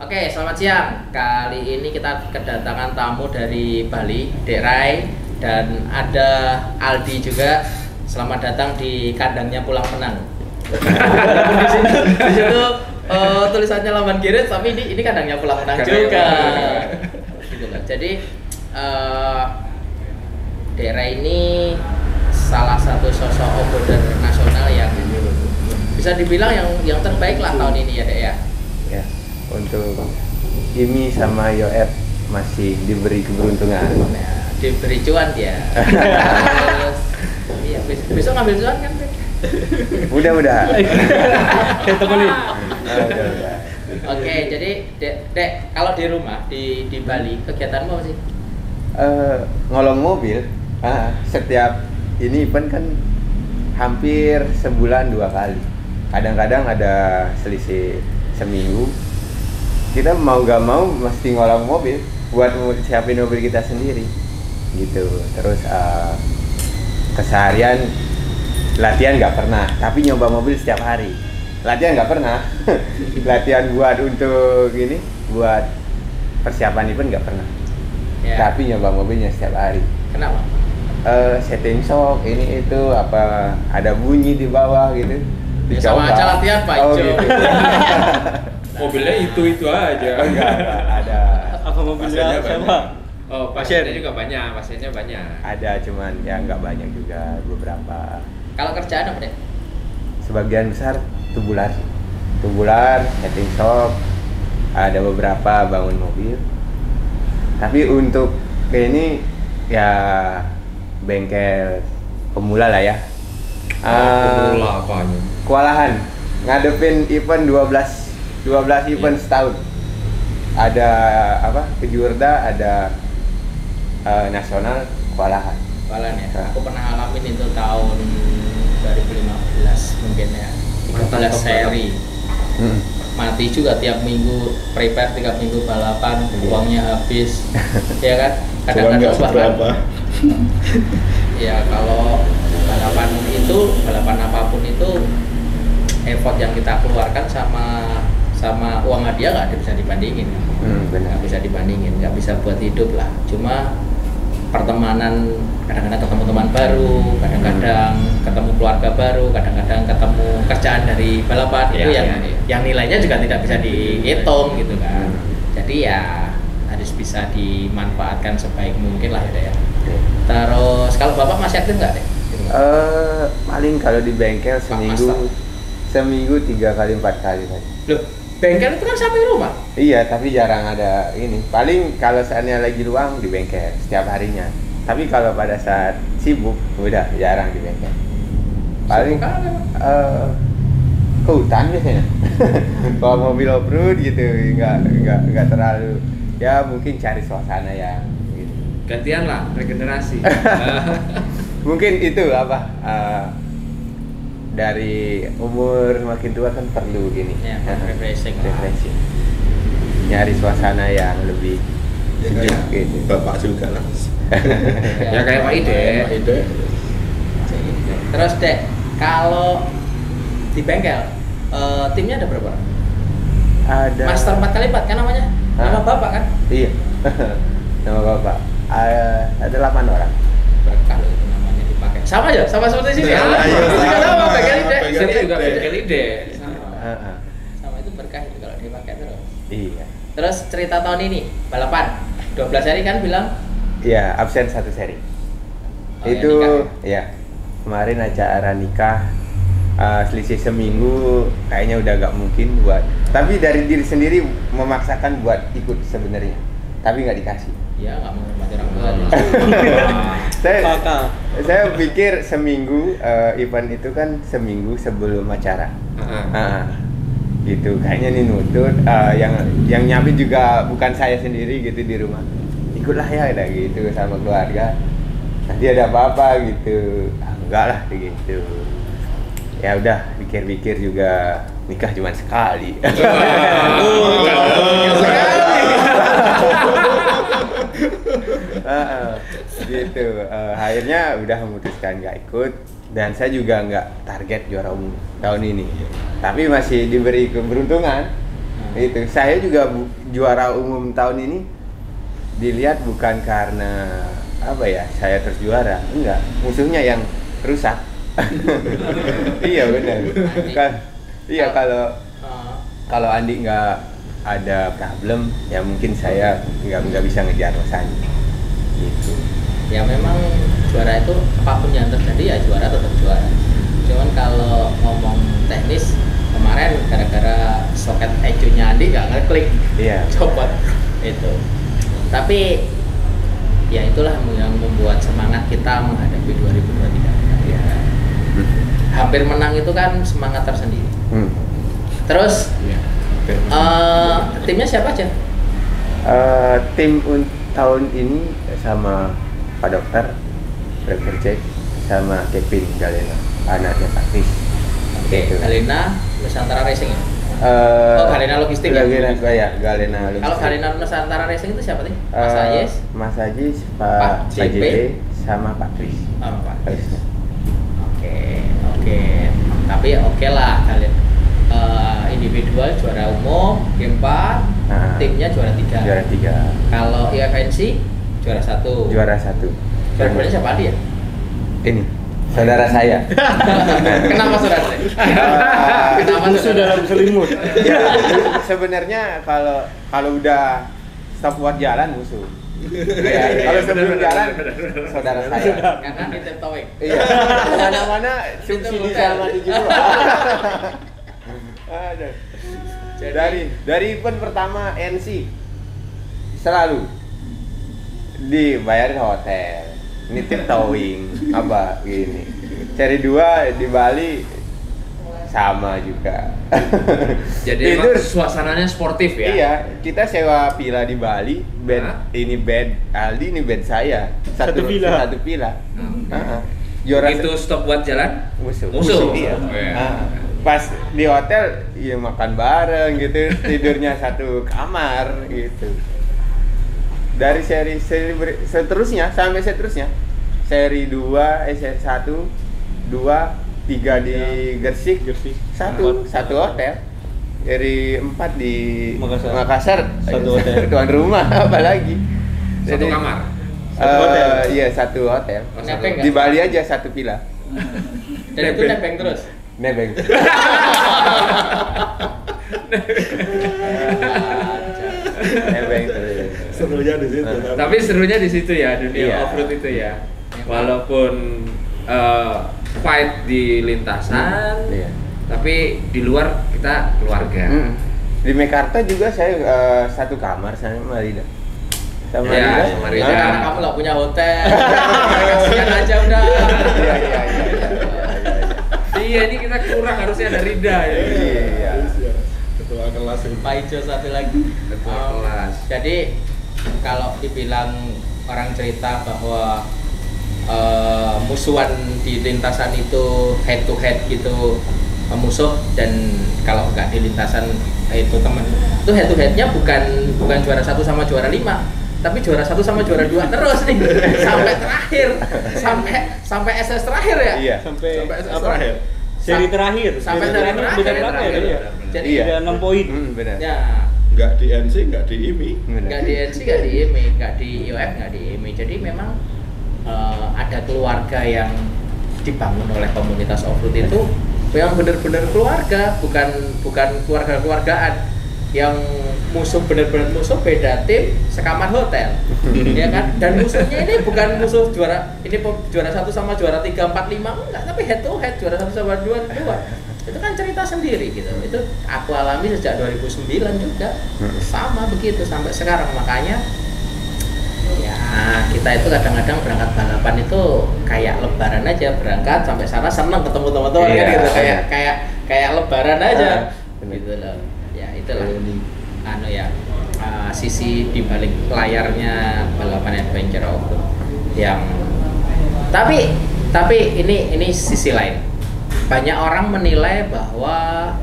Oke, selamat siang. Kali ini kita kedatangan tamu dari Bali, Dek Rai, dan ada Aldi juga. Selamat datang di kandangnya Pulang Penang. Di situ tulisannya Laman Girit, tapi ini kandangnya Pulang Penang juga. Gitu loh. Jadi Dek Rai ini salah satu sosok oboder nasional yang bisa dibilang yang terbaik lah tahun ini ya, Dek ya. Ya, untuk Imi sama Yoef masih diberi keberuntungan. Nah, diberi cuan dia. Terus, iya, besok ngambil cuan kan? Mudah-mudahan. Temenin. Mudah-mudahan. Oke, jadi Dek, kalau di rumah di Bali kegiatanmu apa sih? Ngolong mobil. Setiap ini event kan hampir sebulan 2 kali. Kadang-kadang ada selisih seminggu. Kita mau gak mau mesti ngolong mobil buat siapin mobil kita sendiri gitu. Terus keseharian latihan nggak pernah, tapi nyoba mobil setiap hari. Latihan nggak pernah. Latihan buat untuk ini, buat persiapan event nggak pernah. Ya. Tapi nyoba mobilnya setiap hari. Kenapa? Setting shock ini itu apa, ada bunyi di bawah gitu. Ya, sama aja latihan Pak Ijo. Gitu. Mobilnya itu aja. Enggak, ada. Apa mobilnya sama? Oh, pasiennya juga banyak, pasiennya banyak. Ada, cuman ya nggak banyak juga, beberapa. Kalau kerjaan apa, Dek? Sebagian besar tubular, setting shop, ada beberapa bangun mobil. Tapi untuk kayak ini ya bengkel pemula lah ya. Pemula apanya? Kewalahan ngadepin event 12 event setahun. Ada apa? Kejurda, ada nasional, kewalahan. Balan ya. Aku pernah ngalamin itu tahun 2015 mungkin ya. 13 seri. Mati juga tiap minggu prepare, tiap minggu balapan, uangnya habis. Ya kan? Kadang-kadang berapa? Ya kalau balapan apapun itu effort yang kita keluarkan sama uang hadiah nggak bisa dibandingin. Benar. Nggak bisa dibandingin, nggak bisa buat hidup lah. Cuma pertemanan, kadang-kadang ketemu teman baru, kadang-kadang ketemu keluarga baru, kadang-kadang ketemu kerjaan dari balapan itu yang nilainya juga tidak bisa dihitung gitu kan. Jadi ya harus bisa dimanfaatkan sebaik mungkin lah ya. Terus kalau Bapak masih aktif nggak, Dek? Paling kalau di bengkel seminggu 3 kali 4 kali tadi. Loh, bengkel itu kan sampai rumah. Iya, tapi jarang ada ini. Paling kalau saatnya lagi luang di bengkel setiap harinya. Tapi kalau pada saat sibuk udah jarang di bengkel. Paling ke hutan biasanya. Kalau mobil off-road gitu nggak terlalu, ya mungkin cari suasana yang gitu. Gantian lah, regenerasi. Mungkin itu apa? Dari umur makin tua kan perlu ini. Ya, refreshing. Nyari suasana yang lebih Ya sejuk kayak gitu. bapak juga lah. Ya kayak Pak Ide. Ide. Terus, Dek, kalau di bengkel timnya ada berapa? Ada Master 4x4 kan namanya? Nama Bapak kan? Iya. Nama bapak. Ada 8 orang. Berkah loh itu namanya dipakai. Sama aja, sama seperti sini. Sama, iya, Juga sama bengkel Ide. Bengkel Sini juga Ide. bengkel Ide. Sama itu berkah itu kalau dipakai terus. Iya. Terus cerita tahun ini balapan 12 hari kan bilang Iya, absen 1 seri. Oh, Itu ya, ya. Kemarin acara nikah selisih seminggu kayaknya udah gak mungkin buat. Tapi dari diri sendiri memaksakan buat ikut sebenarnya. Tapi nggak dikasih. ya nggak menghormati orang tua. Saya pikir seminggu event itu kan seminggu sebelum acara. Gitu kayaknya nih nutut yang nyiapin juga bukan saya sendiri gitu di rumah. Ikutlah ya udah gitu sama keluarga. Nanti ada apa-apa gitu. Enggak lah gitu. Ya udah pikir-pikir juga nikah cuma sekali. Gitu. Akhirnya udah memutuskan nggak ikut dan saya juga nggak target juara umum tahun ini. Tapi masih diberi keberuntungan Itu saya juga juara umum tahun ini dilihat bukan karena apa ya saya terus juara, enggak, musuhnya yang rusak. Iya benar. Iya kalau Andi nggak ada problem ya mungkin saya nggak bisa ngejar Mas Andi. Gitu. Ya memang juara itu apapun yang terjadi ya juara tetap juara. Cuman kalau ngomong teknis kemarin gara-gara soket ECU-nya Andi nggak ngeklik, Iya. copot itu. Tapi ya itulah yang membuat semangat kita menghadapi 2023. Ya. Hampir menang itu kan semangat tersendiri. Terus timnya siapa aja? Tim tahun ini sama Pak Dokter, Dr. Jack, sama Kevin Galena, anaknya Pak Kris. Oke, Galena Nusantara Racing ya? Galena Logistik ya? Galena Logistik. Kalau Galena Nusantara Racing itu siapa nih? Mas Ayes? Mas Ajis, Pak JP, sama Pak Kris. Oh, Pak Kris. Oke. Tapi ya oke lah kalian. Individual juara umum, game 4, timnya juara 3. Juara 3. Kalau IFNC juara 1. Juara 1. Juara 2 siapa dia? Ini saudara saya. Kenapa saudara saya? Kenapa Musuh dalam selimut. Ya, sebenarnya kalau udah stop buat jalan musuh. Ya, kalau sebelum jalan saudara saya. Karena di towing. Iya. Mana-mana subsidi sama dijual. Ada. Dari event pertama NC selalu dibayarin hotel, nitip towing, apa gini. Seri 2 di Bali sama juga. Jadi itu suasananya sportif ya? Iya, kita sewa villa di Bali, bed ini bed Aldi, ini bed saya. Satu villa. Juara itu stop buat jalan? Musuh. Oh, Iya. iya. Pas di hotel ya makan bareng gitu, tidurnya satu kamar gitu. Dari seri seterusnya sampai seterusnya. Seri 2, seri 1, 2, 3 di Gersik, satu hotel. Seri 4 di Makassar, satu hotel. Tuan rumah apalagi. Satu kamar. Satu hotel. Iya, satu hotel. Nebeng Di Bali aja satu villa. Dan itu nebeng terus. Nebeng. Nebeng terus. Serunya di situ. Tapi serunya di situ ya, dunia Iya. off-road itu ya. Walaupun fight di lintasan, Iya. tapi di luar kita keluarga. Di Mekarta juga saya satu kamar sama Rida. Sama Iya, Rida. sama Rida. Karena kamu nggak punya hotel. Kasihan aja udah. Iya. Iya, ini kita kurang harusnya ada Rida ya. Iya. Ketua kelas ini. Pak Ijo satu lagi. Ketua kelas. Jadi kalau dibilang orang cerita bahwa musuhan di lintasan itu head to head gitu, musuh, dan kalau nggak di lintasan itu teman itu head to headnya bukan juara 1 sama juara 5, tapi juara 1 sama juara 2 terus nih sampai terakhir, sampai SS terakhir ya. Iya. Sampai SS apa? Seri terakhir. Sampai Seri seri terakhir. beda berapa ya tadi ya? Jadi Iya. Ada 6 poin. Benar. ya Enggak di NC, enggak di IMI. nggak di NC, nggak di IMI, nggak di IOF, nggak di IMI. Jadi memang ada keluarga yang dibangun oleh komunitas off-road itu yang benar-benar keluarga, bukan keluarga-keluargaan yang musuh, benar-benar musuh, beda tim sekamar hotel. Ya kan? Dan musuhnya ini bukan musuh juara 1 sama juara 3, 4, 5 enggak, tapi head to head juara 1 sama juara 2. Itu kan cerita sendiri gitu. Itu aku alami sejak 2009 juga. Sama begitu sampai sekarang. Makanya ya kita itu kadang-kadang berangkat balapan itu kayak lebaran aja, berangkat sampai sana seneng ketemu teman-teman kan gitu, kayak lebaran aja gitu loh. Ya itulah sisi di balik layarnya balapan adventure off-road yang tapi ini sisi lain. Banyak orang menilai bahwa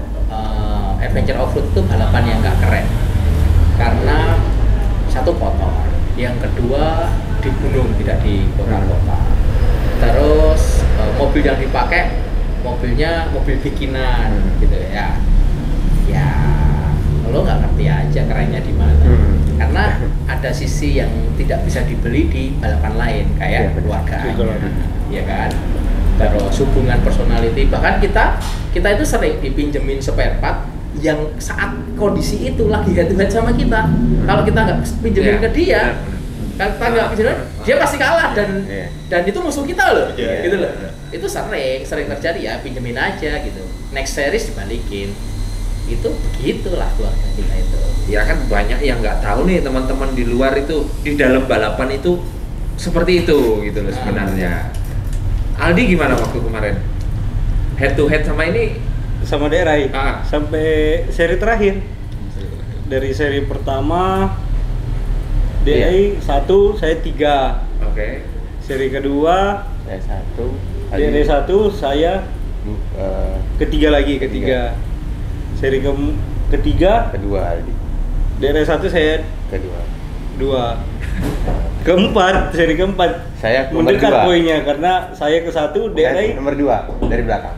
adventure off-road itu balapan yang nggak keren karena satu kotor, yang kedua di gunung tidak di kota-kota, terus mobil yang dipakai mobilnya mobil bikinan gitu ya lo nggak ngerti aja kerennya di mana. Karena ada sisi yang tidak bisa dibeli di balapan lain kayak keluargaan, ya kan. Terus hubungan personality, bahkan kita itu sering dipinjemin spare part yang saat kondisi itu lagi head to head sama kita. Kalau kita nggak pinjemin ke dia, kalau kita nggak pinjemin, dia pasti kalah dan itu musuh kita loh, gitu loh. Itu sering terjadi ya, pinjemin aja gitu. Next series dibalikin. Itu begitulah keluarga kita itu. Ya kan banyak yang nggak tahu nih teman-teman di luar itu di dalam balapan itu seperti itu gitu loh sebenarnya. Aldi gimana waktu kemarin? Head to head sama ini? Sama daerah sampai seri terakhir. Dari seri pertama DI 1, saya 3. Oke. Seri kedua Saya 1. DI 1, saya ketiga. Seri ketiga Kedua Aldi. DI 1 saya Kedua. 2. Seri keempat Saya nomor mendekat 2. poinnya karena saya ke 1, DI Nomor 2 dari belakang.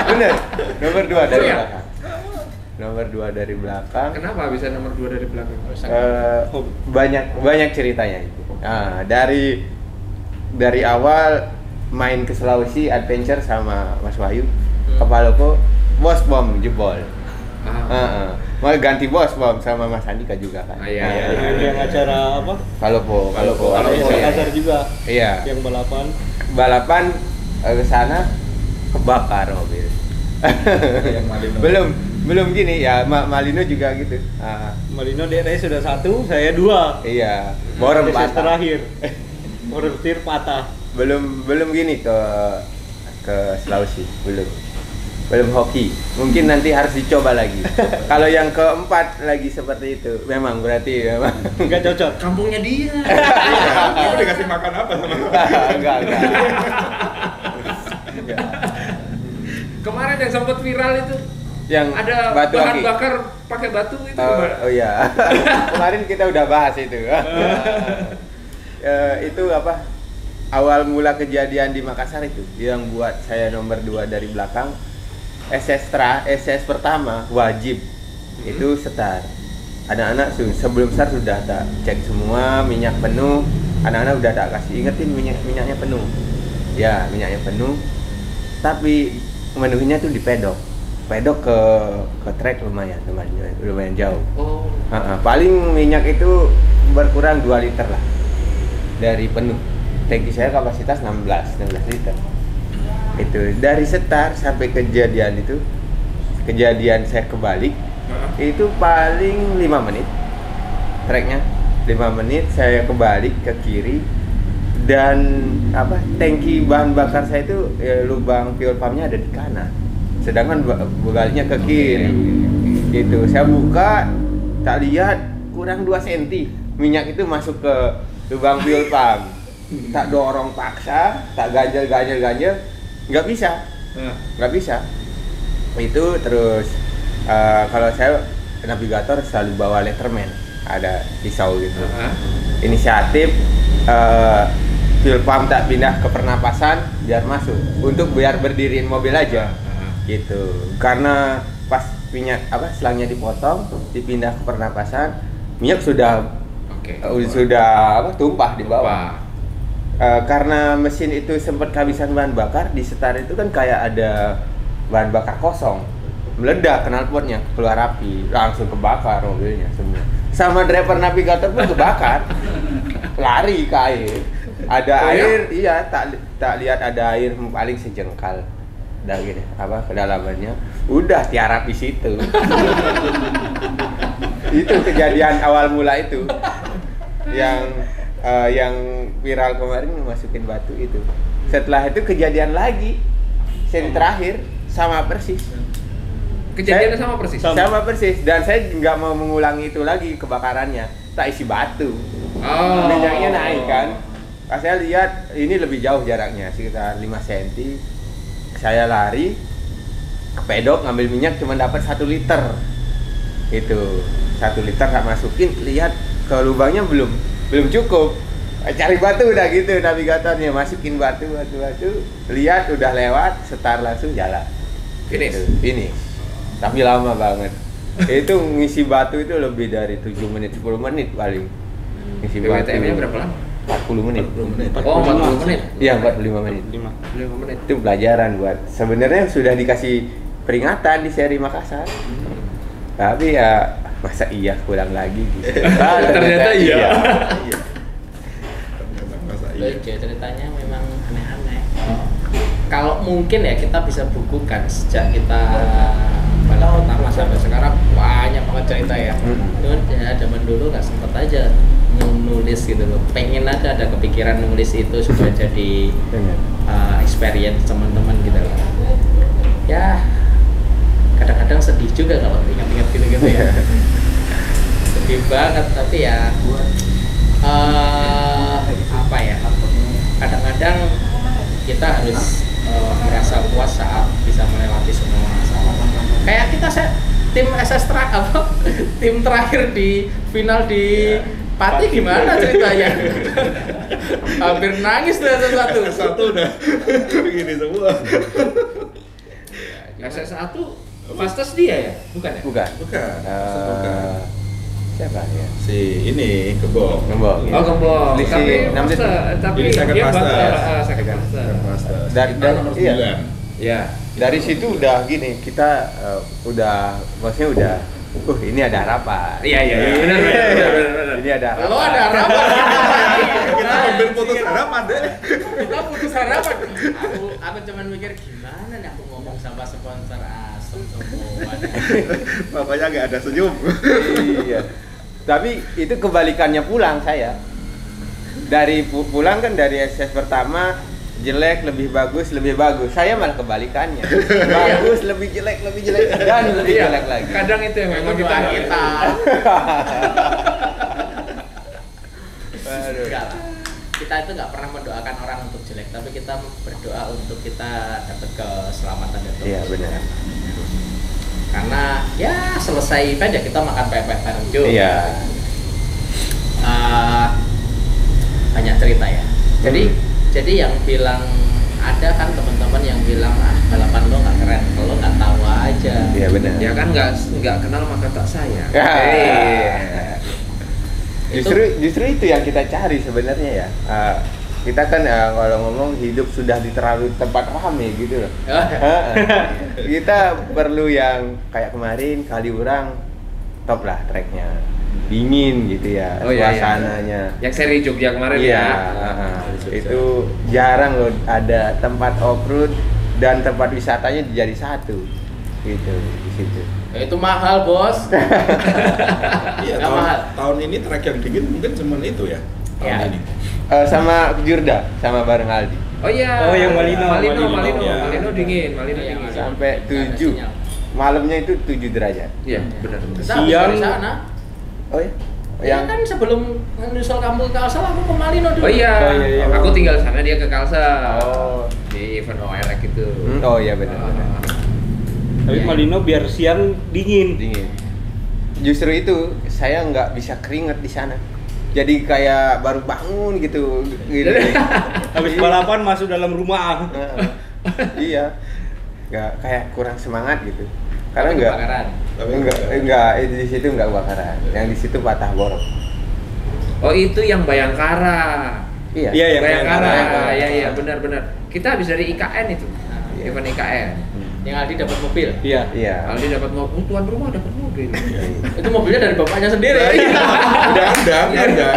Bener. Nomor 2 dari belakang. Nomor 2 dari belakang. Kenapa bisa nomor 2 dari belakang? Banyak ceritanya itu. Nah, dari awal main ke Sulawesi adventure sama Mas Wahyu, kepalaku bos bom jebol. Mau ganti bos bom sama Mas Andika juga kan. Iya. yang acara apa? Kalau Yang acara juga. Iya. Yang Balapan ke sana kebakar mobil. Yang Malino. belum gini ya, Malino juga gitu. Malino DRI sudah 1, saya 2. Iya. Borem Sesi patah. terakhir. Borem tir patah. Belum gini ke Sulawesi, belum hoki. Mungkin nanti harus dicoba lagi. Kalau yang keempat lagi seperti itu, memang berarti Enggak cocok. Kampungnya dia. Kamu dikasih makan apa sama? enggak. Kemarin yang sempat viral itu Yang ada batu bahan aki. bakar pakai batu itu gimana? Oh iya. Kemarin kita udah bahas itu. Itu apa? Awal mula kejadian di Makassar itu yang buat saya nomor 2 dari belakang. SS pertama wajib itu setar. Anak-anak sebelum start sudah tak cek semua, minyak penuh. Anak-anak udah tak kasih ingetin minyaknya penuh. Ya, minyaknya penuh. Tapi menuhinya tuh di pedok ke trek lumayan jauh. Oh. Paling minyak itu berkurang 2 liter lah dari penuh. Tangki saya kapasitas 16 liter. Itu dari setar sampai kejadian saya kebalik itu paling 5 menit treknya. 5 menit saya kebalik ke kiri dan tangki bahan bakar saya itu lubang fuel pumpnya ada di kanan, sedangkan begalnya ke kiri. Gitu. Saya buka, tak lihat kurang 2 cm minyak itu masuk ke lubang fuel pump. Tak dorong paksa, tak ganjel, nggak bisa. Itu terus kalau saya navigator selalu bawa letterman, ada pisau gitu. Inisiatif fuel pump tak pindah ke pernapasan biar masuk, biar berdiriin mobil aja. Gitu. Karena pas minyak selangnya dipotong, dipindah ke pernapasan, minyak sudah tumpah di bawah. Karena mesin itu sempat kehabisan bahan bakar, di setar itu kan kayak ada bahan bakar kosong, meledak knalpotnya, keluar api, langsung kebakar mobilnya semua. Sama driver navigator pun kebakar, lari ke air. Ada air, iya, tak lihat ada air paling sejengkal, dah gini kedalamannya, udah tiarap di situ. Itu kejadian awal mula itu, yang viral kemarin masukin batu itu. Setelah itu kejadian lagi seri terakhir sama persis. Kejadiannya sama persis. Sama persis, dan saya nggak mau mengulangi itu lagi kebakarannya. Tak isi batu. Minyaknya naik kan. Pas saya lihat ini lebih jauh jaraknya, sekitar 5 cm. Saya lari ke pedok ngambil minyak, cuma dapat 1 liter. Itu 1 liter tak masukin, lihat ke lubangnya belum cukup. Cari batu udah gitu, navigatornya masukin batu, lihat udah lewat, setar langsung jalan. Finish. Finish. Tapi lama banget. Itu ngisi batu itu lebih dari 7 menit, 10 menit paling. Ngisi batu. PWTM-nya berapa lama? 40 menit. 40 menit. Oh, 40 menit. Iya, 45 menit. 45 menit. Itu pelajaran buat. Sebenarnya sudah dikasih peringatan di seri Makassar. Tapi ya masa iya pulang lagi gitu. Ternyata iya. Iya. Masa iya. Lucu ceritanya memang aneh-aneh. Kalau mungkin ya kita bisa bukukan sejak kita balap pertama sampai sekarang banyak banget cerita ya. Cuman ya zaman dulu nggak sempet aja nulis gitu loh. Pengen aja ada kepikiran nulis itu supaya jadi experience teman-teman gitu loh. Ya kadang-kadang sedih juga kalau ingat-ingat gitu-gitu ya. Sedih banget tapi ya apa ya? Kadang-kadang kita harus merasa puas saat bisa melewati semua masalah. Kayak kita tim SS tim terakhir di final di Pati gimana ceritanya? Hampir nangis tuh Satu udah begini semua. SS1 Fastes dia ya? Bukan ya? Bukan. Bukan. Siapa ya? Si ini Gembong. Gembong. Oh, Gembong. Selisih 6 detik. Tapi Ini second dia Fastes. second Fastes. Dari nomor iya. 9. Ya. Dari situ udah gini, kita udah maksudnya udah ini ada harapan. Iya, benar. Ini ada harapan. Lo ada harapan. Kita ambil putus harapan deh. Kita putus harapan. Aku cuman mikir gimana nih aku ngomong sama sponsor asem semua. Bapaknya nggak ada senyum. Iya. Tapi itu kebalikannya pulang saya. Dari pulang kan dari SS pertama jelek lebih bagus. Saya malah kebalikannya. Bagus lebih jelek dan lebih jelek lagi. Kadang itu yang memang kita Aduh. Enggak lah. Kita itu nggak pernah mendoakan orang untuk jelek, tapi kita berdoa untuk kita dapat keselamatan dan Iya, benar. Karena ya selesai event ya kita makan pepes bareng juga. Iya. Banyak cerita ya. Jadi yang bilang ada kan teman-teman yang bilang balapan lo nggak keren, lo nggak tahu aja. Iya benar. Ya kan nggak kenal maka tak sayang. Justru itu yang kita cari sebenarnya ya. Kita kan kalau ngomong hidup sudah di terlalu tempat ramai gitu loh. Kita perlu yang kayak kemarin Kaliurang top lah treknya, dingin gitu ya, suasananya. Yang seri Jogja kemarin Iya, ya. itu jarang loh ada tempat off-road dan tempat wisatanya jadi satu gitu di situ. Itu mahal bos. Iya, tahun ini trek yang dingin mungkin cuma itu ya. Tahun ini. Sama Jurda, sama bareng Aldi. Oh iya. Oh, yang Malino. Ya. Malino dingin. Sampai 7. Malamnya itu 7 derajat. Iya, benar. Kita habis dari sana. Oh ya? Ya kan sebelum nyusul kampung Kalsel aku ke Malino dulu. Oh iya. iya. Aku tinggal sana, dia ke Kalsel. Oh. Di event ORX itu. Oh iya benar. Tapi Malino biar siang dingin. Justru itu saya nggak bisa keringet di sana. Jadi kayak baru bangun gitu. Habis balapan masuk dalam rumah. Iya. Nggak kayak kurang semangat gitu. Karena Tapi enggak kebakaran. di situ enggak kebakaran. Yang di situ patah borok. Oh itu yang Bayangkara. Iya. Iya, yang Bayangkara. Bayangkara. Iya benar. Kita habis dari IKN itu. Event IKN. Yang Aldi dapat mobil. Iya. Iya. Aldi dapat mobil, tuan rumah dapat mobil. Itu mobilnya dari bapaknya sendiri. Udah ada. Ada.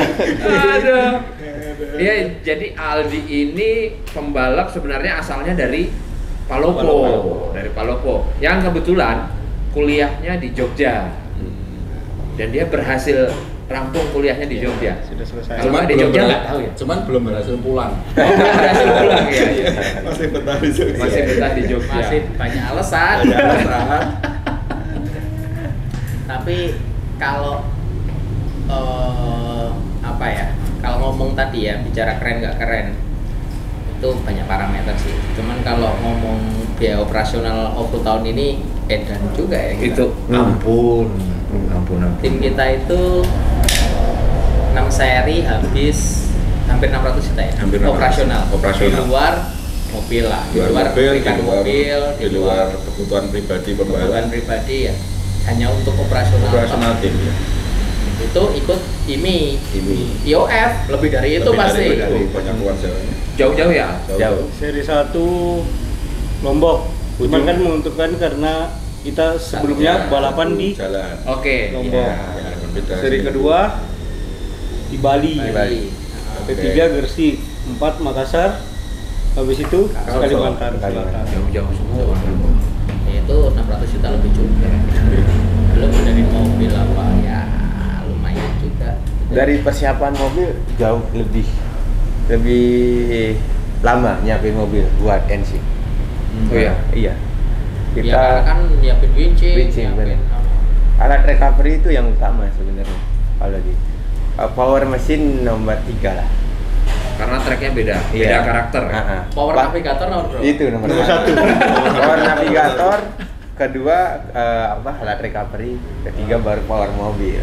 Iya, jadi Aldi ini pembalap sebenarnya asalnya dari Palopo. Dari Palopo. Yang kebetulan kuliahnya di Jogja. Dan dia berhasil rampung kuliahnya di Jogja. Sudah selesai. Cuma di Jogja nggak tahu ya. Cuman belum berhasil pulang. Berhasil pulang ya. Masih betah di Jogja. Masih betah di Jogja. Masih banyak alasan. Ada alasan. Tapi kalau apa ya? Kalau ngomong tadi ya bicara keren nggak keren itu banyak parameter sih. Cuman kalau ngomong biaya operasional Off-road tahun ini edan juga ya kita. Itu ampun. Tim kita itu 6 seri habis hampir 600 juta ya. Hampir 600. Operasional. Operasional. Di luar mobil lah. Di luar mobil, berikan mobil, di luar kebutuhan pribadi kebutuhan pembalap. pribadi ya. hanya untuk operasional tim ya. itu ikut IMI, Ini IOF lebih dari itu pasti. dari banyak keluar jalannya. Jauh-jauh ya? Jauh. Seri 1 Lombok. Cuman kan menentukan karena kita sebelumnya balapan di jalan. Oke. Lombok. Ya, berbeda. Seri kedua di Bali. Di Bali. Ketiga Gresik, 4 Makassar. Habis itu Kalimantan Selatan. Jauh-jauh semua. Itu 600 juta lebih juga. Belum dari mobil apa ya lumayan juga. Dari persiapan mobil jauh lebih lama nyiapin mobil buat NC. Oh iya? Iya. Ya, Kita karena kan nyiapin winching, Winching, nyiapin benar. alat recovery itu yang utama sebenarnya. Kalau di power mesin nomor 3 lah. Karena tracknya beda Iya. karakter. power navigator nomor berapa? Itu nomor 1. Power navigator, kedua alat recovery, ketiga baru power mobil.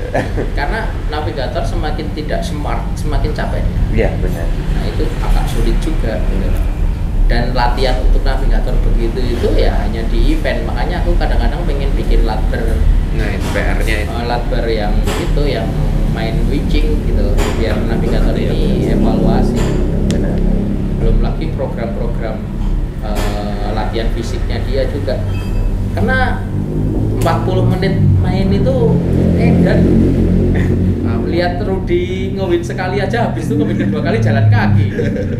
Karena navigator semakin tidak smart, semakin capek. Iya benar. Nah itu agak sulit juga gitu. Dan latihan untuk navigator begitu itu ya hanya di event. Makanya aku kadang-kadang pengen bikin latber, Nah, itu PR-nya itu. latber yang itu yang main winching gitu, biar navigator ini evaluasi. Benar. Belum lagi program-program latihan fisiknya dia juga. Karena 40 menit main itu dan lihat Rudy ngewin sekali aja, habis itu ngewin kedua kali jalan kaki.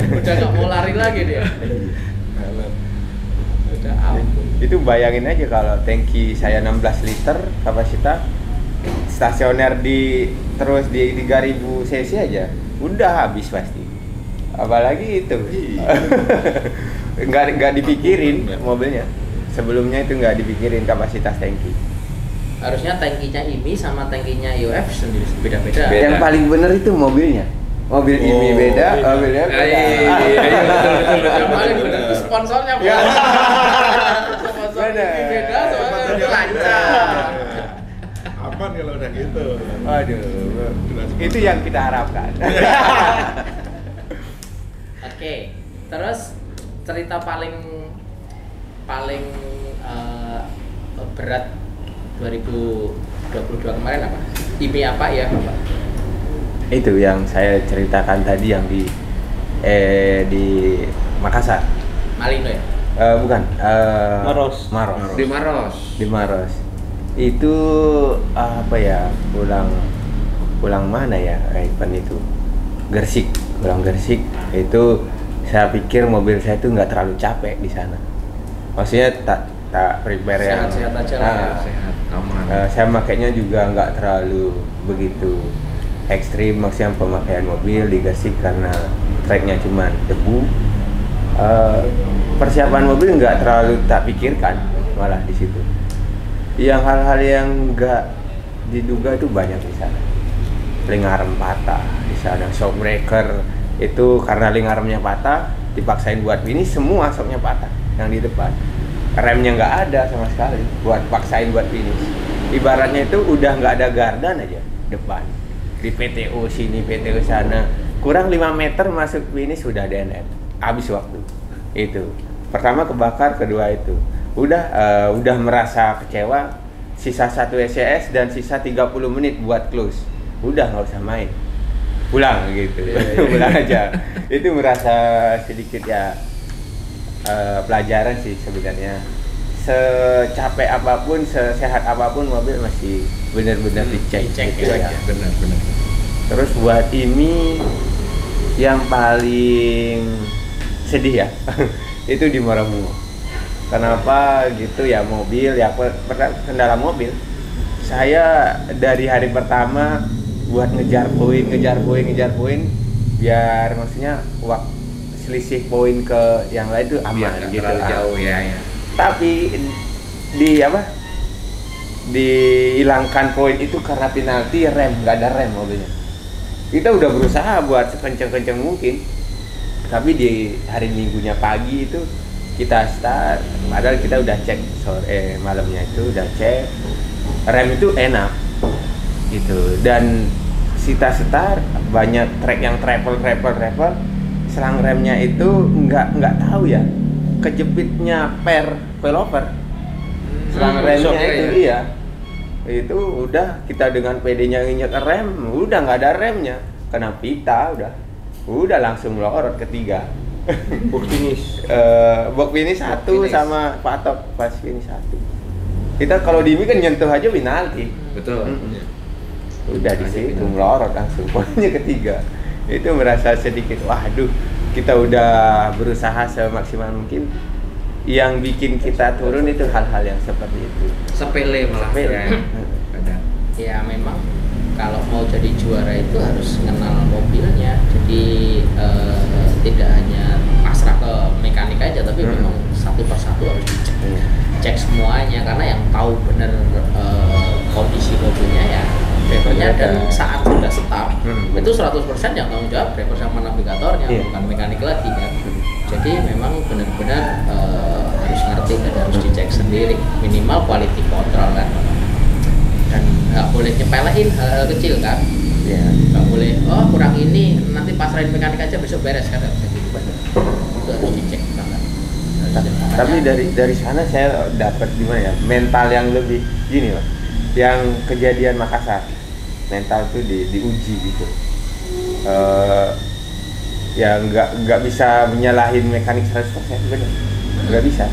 Udah nggak mau lari lagi dia. Udah ampun. Itu bayangin aja kalau tangki saya 16 liter kapasitas, stasioner terus di 3000 cc aja udah habis pasti. Apalagi itu nggak dipikirin mobilnya. Sebelumnya itu nggak dipikirin kapasitas tangki. Harusnya tangkinya IMI sama tangkinya IOF sendiri beda-beda. Yang paling bener itu mobilnya. Mobil IMI beda, mobilnya beda. Yang paling benar itu sponsornya, Pak. Sponsor Bener. IMI beda, soalnya lancar. Aman kalau udah gitu. Aduh, itu yang kita harapkan. Oke, terus cerita paling berat 2022 kemarin apa? IMI apa ya, Bapak? Itu yang saya ceritakan tadi yang di Makassar. Malino ya? Bukan. Maros. Di Maros. Di Maros. Itu apa ya? Pulang mana ya event itu? Gresik. Pulang Gresik. Itu saya pikir mobil saya itu nggak terlalu capek di sana. Maksudnya tak prepare yang Sehat-sehat aja lah ya. Sehat, aman. saya makainya juga nggak terlalu begitu ekstrim, maksudnya pemakaian mobil di Gresik karena tracknya cuma debu. Persiapan mobil nggak terlalu tak pikirkan malah di situ. Yang hal-hal yang nggak diduga itu banyak di sana. Ling arm patah di sana, shock breaker itu karena ling armnya patah dipaksain buat ini semua shocknya patah yang di depan. Remnya nggak ada sama sekali buat paksain buat finish. Ibaratnya itu udah nggak ada gardan aja depan. Di PTO sini, PTO sana, kurang 5 meter masuk finish sudah DNF. Habis waktu. Itu. Pertama kebakar, kedua itu. Udah merasa kecewa. Sisa 1 SCS dan sisa 30 menit buat close. Udah nggak usah main. Pulang gitu. Pulang aja. Itu merasa sedikit ya pelajaran sih sebenarnya. Secapek apapun, sesehat apapun mobil masih benar-benar dicek gitu ya. Benar. Terus buat ini yang paling sedih ya itu di Maramungo. Kenapa gitu ya, mobil ya kendala mobil. Saya dari hari pertama buat ngejar poin biar maksudnya selisih poin ke yang lain itu aman gitu. Terlalu jauh ya. Tapi dihilangkan poin itu karena penalti rem, nggak ada rem mobilnya. Kita udah berusaha buat sekenceng-kenceng mungkin, tapi di hari Minggunya pagi itu kita start, padahal kita udah cek sore malamnya itu udah cek rem itu enak gitu. Dan kita start banyak track yang travel selang remnya itu nggak tahu ya, kejepitnya per failover selang remnya itu iya itu udah kita dengan PD-nya nginjek rem, udah nggak ada remnya, kena pita udah langsung melorot ketiga. box finish. Box finish 1 finish. sama patok pas finish 1. Kita kalau di kan nyentuh aja penalti. Betul. Udah di situ melorot langsung poinnya ketiga. Itu merasa sedikit, waduh, kita udah berusaha semaksimal mungkin. Yang bikin kita turun itu hal-hal yang seperti itu. Sepele malah. Sepele. Kadang. Ya memang kalau mau jadi juara itu harus kenal mobilnya. Jadi tidak hanya pasrah ke mekanik aja, tapi memang satu persatu harus dicek. Cek semuanya, karena yang tahu benar kondisi mobilnya ya drivernya, dan saat sudah start itu 100% yang tanggung jawab driver sama navigatornya, bukan mekanik lagi kan. Jadi memang benar-benar harus ngerti dan harus dicek sendiri, minimal quality control kan. Dan nggak boleh nyepelein hal-hal kecil kan. Nggak boleh, oh kurang ini, nanti pasrahin mekanik aja besok beres kan. Itu harus dicek banget. Tapi dari sana saya dapat gimana ya, mental yang lebih gini loh. Yang kejadian Makassar, mental tuh diuji gitu. Ya nggak bisa menyalahin mekanik 100%, benar, nggak bisa.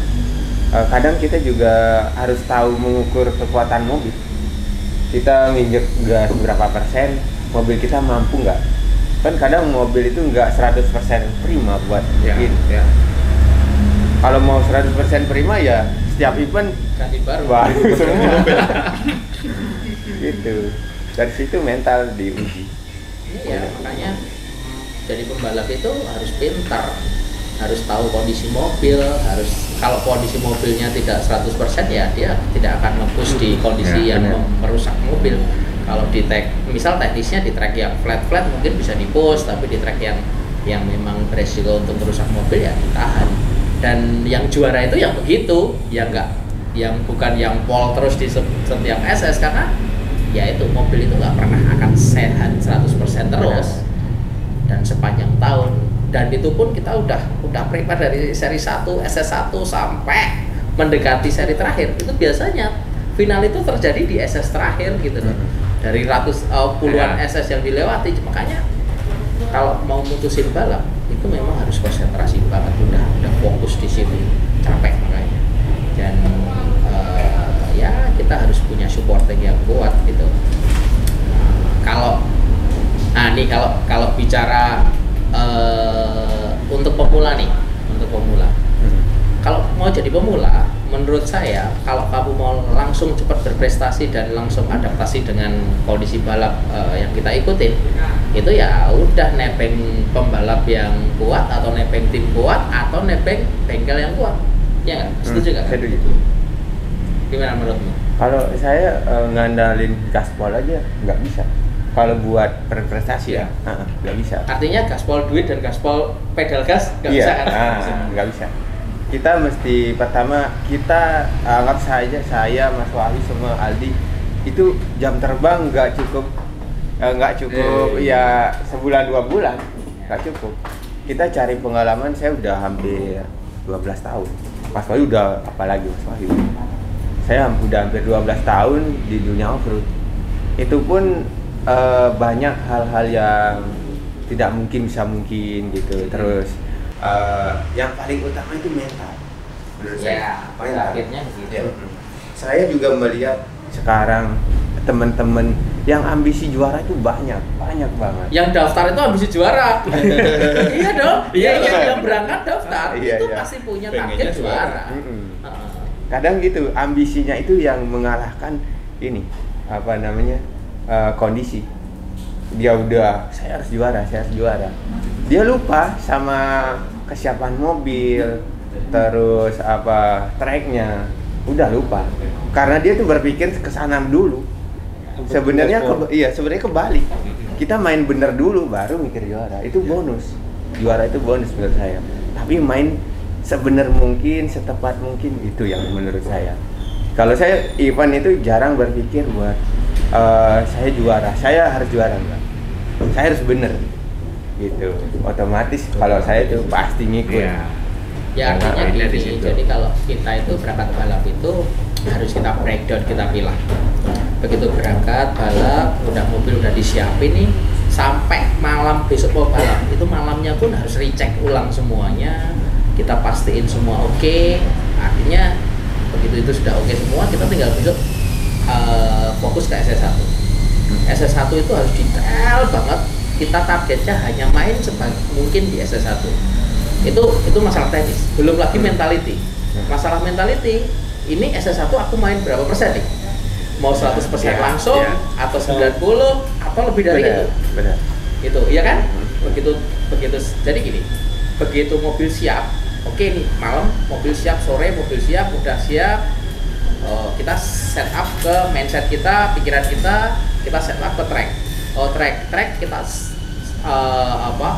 Kadang kita juga harus tahu mengukur kekuatan mobil. Kita nginjek gas berapa persen, mobil kita mampu nggak? Kan kadang mobil itu nggak 100% prima buat bikin. Kalau mau 100% prima ya setiap event ganti baru semua. Gitu. Dari situ mental diuji. Ya makanya jadi pembalap itu harus pintar, harus tahu kondisi mobil, kalau kondisi mobilnya tidak 100% ya dia tidak akan nge-push di kondisi yang merusak mobil. Kalau di misal teknisnya di track yang flat mungkin bisa di-push, tapi di track yang memang beresiko untuk merusak mobil ya ditahan. Dan yang juara itu yang begitu, yang bukan yang pole terus di setiap SS, karena ya itu mobil itu nggak pernah akan sehat 100% terus dan sepanjang tahun. Dan itu pun kita udah prepare dari seri 1, SS1 sampai mendekati seri terakhir. Itu biasanya final itu terjadi di SS terakhir gitu loh. Dari puluhan SS yang dilewati, makanya kalau mau mutusin balap itu memang harus konsentrasi banget, udah fokus di sini, capek makanya. Dan ya kita harus punya supporting yang kuat gitu. Kalau bicara untuk pemula nih, kalau mau jadi pemula, menurut saya kalau kamu mau langsung cepat berprestasi dan langsung adaptasi dengan kondisi balap yang kita ikutin, itu ya udah nebeng pembalap yang kuat atau nebeng tim kuat atau nebeng bengkel yang kuat. Ya nggak? Setuju nggak? Setuju. Gimana menurutmu? Kalau saya ngandalin gaspol aja nggak bisa. Kalau buat berprestasi ya nggak bisa. Artinya gaspol duit dan gaspol pedal gas nggak bisa kan? Nggak bisa. Kita mesti pertama kita anggap saja saya, Mas Wahyu, semua Aldi itu jam terbang nggak cukup ya sebulan 2 bulan nggak cukup. Kita cari pengalaman. Saya udah hampir 12 tahun. Mas Wahyu udah apalagi Mas Wahyu. Saya udah hampir 12 tahun di dunia off-road. Itu pun banyak hal-hal yang tidak mungkin bisa mungkin gitu. Terus yang paling utama itu mental. Menurut saya, akhirnya gitu. Saya juga melihat sekarang teman-teman yang ambisi juara itu banyak banget. Yang daftar itu ambisi juara. Iya dong. Yang berangkat daftar itu pasti punya target juara. Kadang gitu, ambisinya itu yang mengalahkan ini kondisi. Dia udah saya harus juara. Dia lupa sama kesiapan mobil, terus tracknya, udah lupa. Karena dia tuh berpikir ke sana dulu. Sebenarnya kebalik. Kita main bener dulu baru mikir juara. Itu bonus. Juara itu bonus menurut saya. Tapi main sebenar mungkin, setepat mungkin, itu yang menurut saya. Kalau saya event itu jarang berpikir buat saya juara, saya harus juara enggak. Saya harus bener. Gitu. Otomatis kalau saya itu pasti ngikut. Ya artinya gini, jadi kalau kita itu berangkat balap itu harus kita breakdown, kita pilih begitu berangkat balap, udah mobil udah disiapin nih, sampai malam besok mau balap itu malamnya pun harus recheck ulang semuanya, kita pastiin semua oke. Artinya begitu itu sudah oke semua, kita tinggal besok fokus ke SS1. SS1 itu harus detail banget, kita targetnya hanya main sebanyak mungkin di SS1. Itu masalah teknis, belum lagi mentality. Masalah mentality, ini SS1 aku main berapa persen nih? Mau 100% langsung atau 90 atau lebih dari itu? Benar. Gitu, iya kan? Begitu jadi gini, begitu mobil siap, oke nih malam mobil siap, sore mobil siap, udah siap, kita set up ke mindset kita, pikiran kita set up ke track. Track kita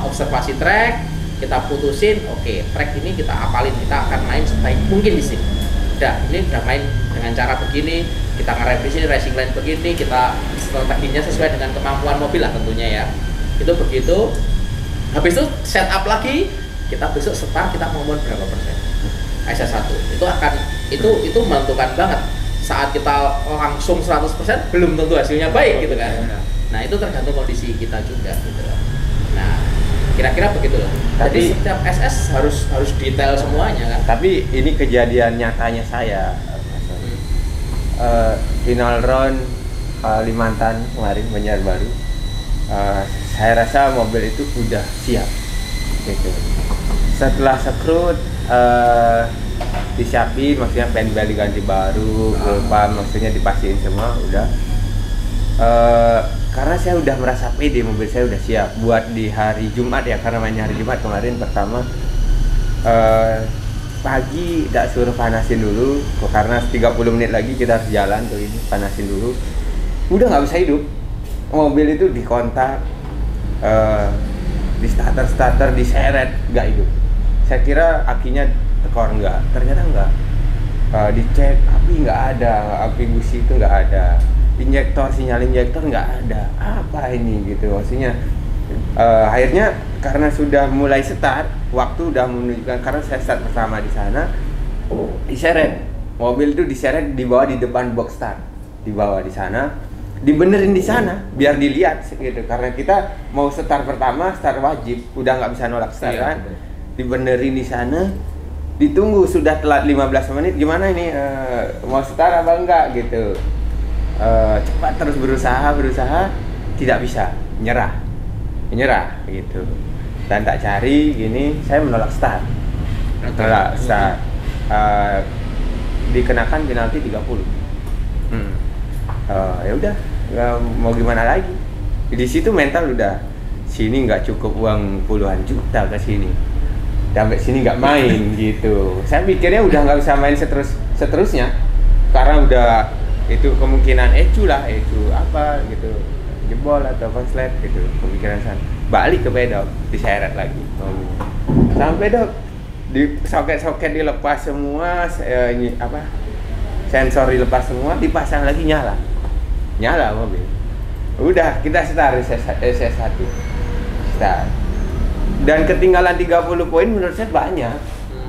observasi track, kita putusin, oke, track ini kita apalin, kita akan main sebaik mungkin di sini. Ini udah main dengan cara begini, kita ngerevisi racing line begini, kita strateginya sesuai dengan kemampuan mobil lah tentunya ya. Itu begitu. Habis itu set up lagi, kita besok start, kita mau berapa persen. SS1 itu menentukan banget. Saat kita langsung 100% belum tentu hasilnya baik gitu kan. Nah, itu tergantung kondisi kita juga gitu loh. Nah, kira-kira begitulah. Jadi setiap SS harus detail semuanya kan. Tapi ini kejadian nyatanya saya. Final round Kalimantan kemarin Banjarbaru. Saya rasa mobil itu udah siap. Gitu. Setelah sekrut disiapin, maksudnya penbel diganti baru, pump maksudnya dipastiin semua udah. Karena saya udah merasa pede, mobil saya udah siap buat di hari Jumat ya, karena mainnya hari Jumat kemarin pertama. Pagi tak suruh panasin dulu, karena 30 menit lagi kita harus jalan tuh, ini panasin dulu. Udah nggak bisa hidup, mobil itu dikontak, di starter diseret, nggak hidup. Saya kira akinya tekor, enggak, ternyata enggak. Dicek api nggak ada, api busi itu nggak ada, sinyal injektor nggak ada, apa ini gitu maksudnya. Akhirnya karena sudah mulai start, waktu udah menunjukkan, karena saya start pertama di sana, diseret mobil itu, diseret dibawa di depan box start, dibawa di sana, dibenerin di sana biar dilihat gitu, karena kita mau start pertama, start wajib, udah nggak bisa nolak start kan. Dibenerin di sana, ditunggu, sudah telat 15 menit, gimana ini mau start apa enggak gitu. Cepat terus berusaha, tidak bisa, menyerah gitu. Dan tak cari gini, saya menolak start. Dikenakan penalti 30. Ya udah, mau gimana lagi. Di situ mental udah, sini nggak cukup uang puluhan juta ke sini, sampai sini nggak main gitu. Saya pikirnya udah nggak bisa main seterusnya, karena udah itu kemungkinan ecu apa gitu, jebol atau konslet gitu, pemikiran sana. Balik ke pedok, diseret lagi sampai pedok, di soket dilepas semua, sensor dilepas semua, dipasang lagi, nyala mobil. Udah kita start SS1 start, dan ketinggalan 30 poin menurut saya banyak,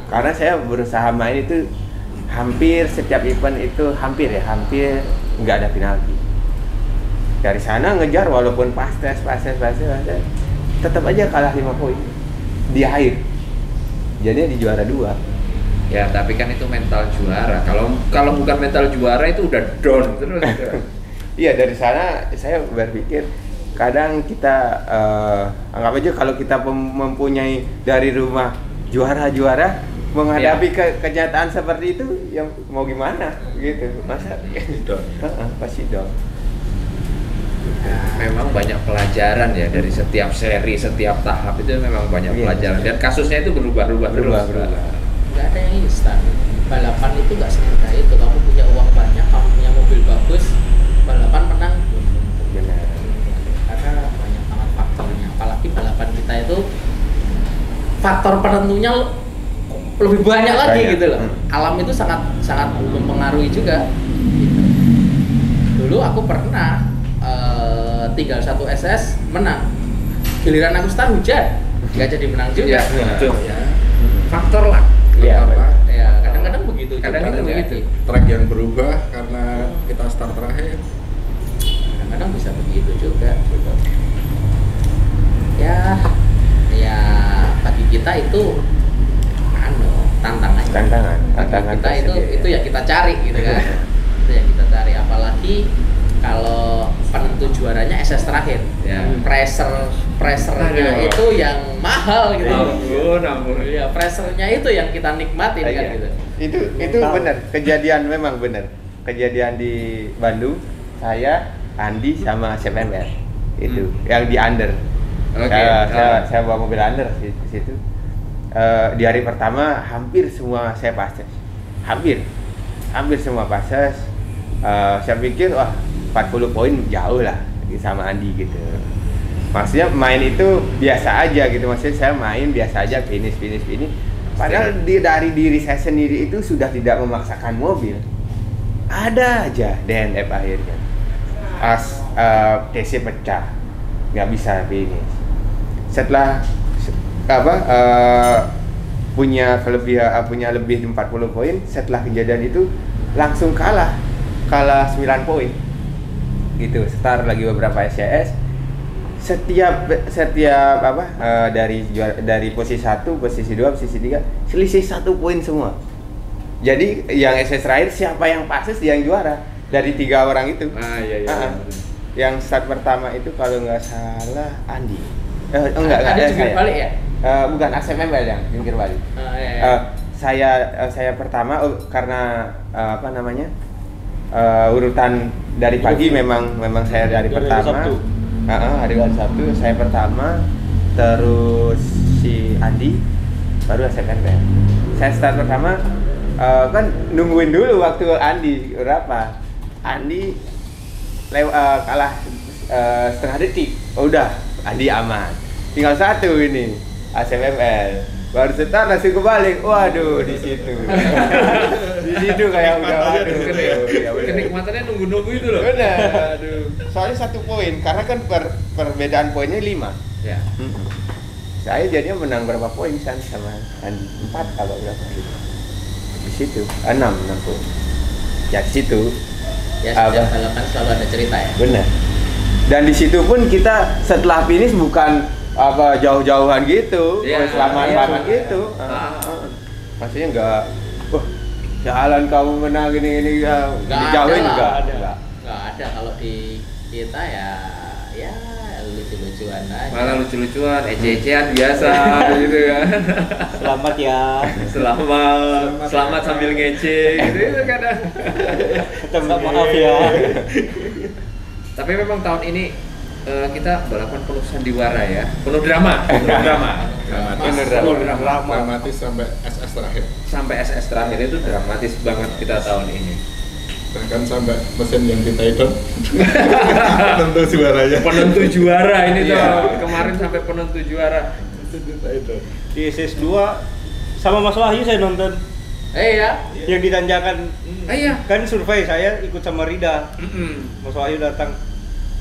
karena saya berusaha main itu hampir setiap event itu hampir nggak ada penalti. Dari sana ngejar walaupun pas tes tetap aja kalah 5 poin di akhir. Jadi di juara 2. Ya, tapi kan itu mental juara. Kalau bukan mental juara itu udah down terus. Iya, dari sana saya berpikir kadang kita anggap aja kalau kita mempunyai dari rumah juara menghadapi kenyataan seperti itu, yang mau gimana gitu, masa pasti dong. Memang banyak pelajaran ya dari setiap seri, setiap tahap itu memang banyak pelajaran, dan kasusnya itu berubah. Nggak ada yang instan. Balapan itu nggak semudah itu. Kamu punya uang banyak, kamu punya mobil bagus, balapan menang belum tentu. Karena banyak banget faktornya. Apalagi balapan kita itu faktor penentunya lebih banyak lagi gitu loh. Alam itu sangat mempengaruhi juga. Gitu. Dulu aku pernah tinggal 1 SS menang. Giliran aku start hujan, nggak jadi menang juga. Ya. Faktor lah. Ya, kadang-kadang begitu. Kadang itu begitu. Track yang berubah karena kita start terakhir. kadang-kadang bisa begitu juga gitu. Ya bagi kita itu tantangan kita itu yang kita cari gitu kan. Itu yang kita cari, apalagi kalau penentu juaranya SS terakhir ya. Pressernya itu yang mahal gitu. Ampun. Ya, pressernya itu yang kita nikmatin kan gitu. Itu benar, memang benar. Kejadian di Bandung, saya, Andi sama CPMR itu yang di under. Saya bawa mobil under di situ. Di hari pertama hampir semua saya passes, hampir semua passes. Saya pikir wah 40 poin jauh lah sama Andi gitu. Maksudnya main itu biasa aja gitu, maksudnya saya main biasa aja, finish. Padahal dari diri saya sendiri itu sudah tidak memaksakan mobil. Ada aja DNF akhirnya. TC pecah, nggak bisa finish. Setelah punya lebih 40 poin, setelah kejadian itu langsung kalah 9 poin gitu. Start lagi beberapa SCS, setiap dari posisi 1, posisi 2, posisi 3 selisih 1 poin semua. Jadi yang SCS terakhir siapa yang passes yang juara dari 3 orang itu. Yang start pertama itu kalau nggak salah Andi. Enggak saya. Balik ya? Bukan ASMML yang jungkir balik. Saya pertama karena urutan dari pagi memang saya dari pertama. Hari Sabtu saya pertama, terus si Andi, baru ASMML. Saya start pertama kan nungguin dulu waktu Andi berapa. Andi kalah setengah detik. Udah, Andi aman. Tinggal 1 ini ASMML. Baru start langsung kebalik. Waduh, di situ. Di situ kayak udah kenikmatannya nunggu-nunggu itu loh. Benar. Soalnya 1 poin karena kan perbedaan poinnya 5. Ya. Saya jadinya menang berapa poin sama Andi? 4 kalau berapa gitu. Di situ 6 poin. Ya di situ. Ya setiap balapan selalu ada cerita ya. Benar. Dan di situ pun kita setelah finish bukan jauh-jauhan gitu, selamat gitu. Maksudnya enggak, jalan kamu menang gini dijauhin enggak ada. Kalau di kita ya lucu-lucuan aja. Malah lucu-lucuan, ece-ecean biasa gitu kan. Selamat ya. Selamat sambil ngece gitu kadang. Minta maaf ya. Tapi memang tahun ini kita balapan penuh sandiwara ya, penuh drama. Dramatis sampai SS terakhir. Sampai SS terakhir itu dramatis banget kita tahun ini. Bahkan sampai mesin yang kita itu penentu juara ini tuh. Kemarin sampai penentu juara. Di SS2 sama Mas Wahyu saya nonton. Ya. Yang ditanjakan. Iya. Kan survei saya ikut sama Rida. Mas Wahyu datang.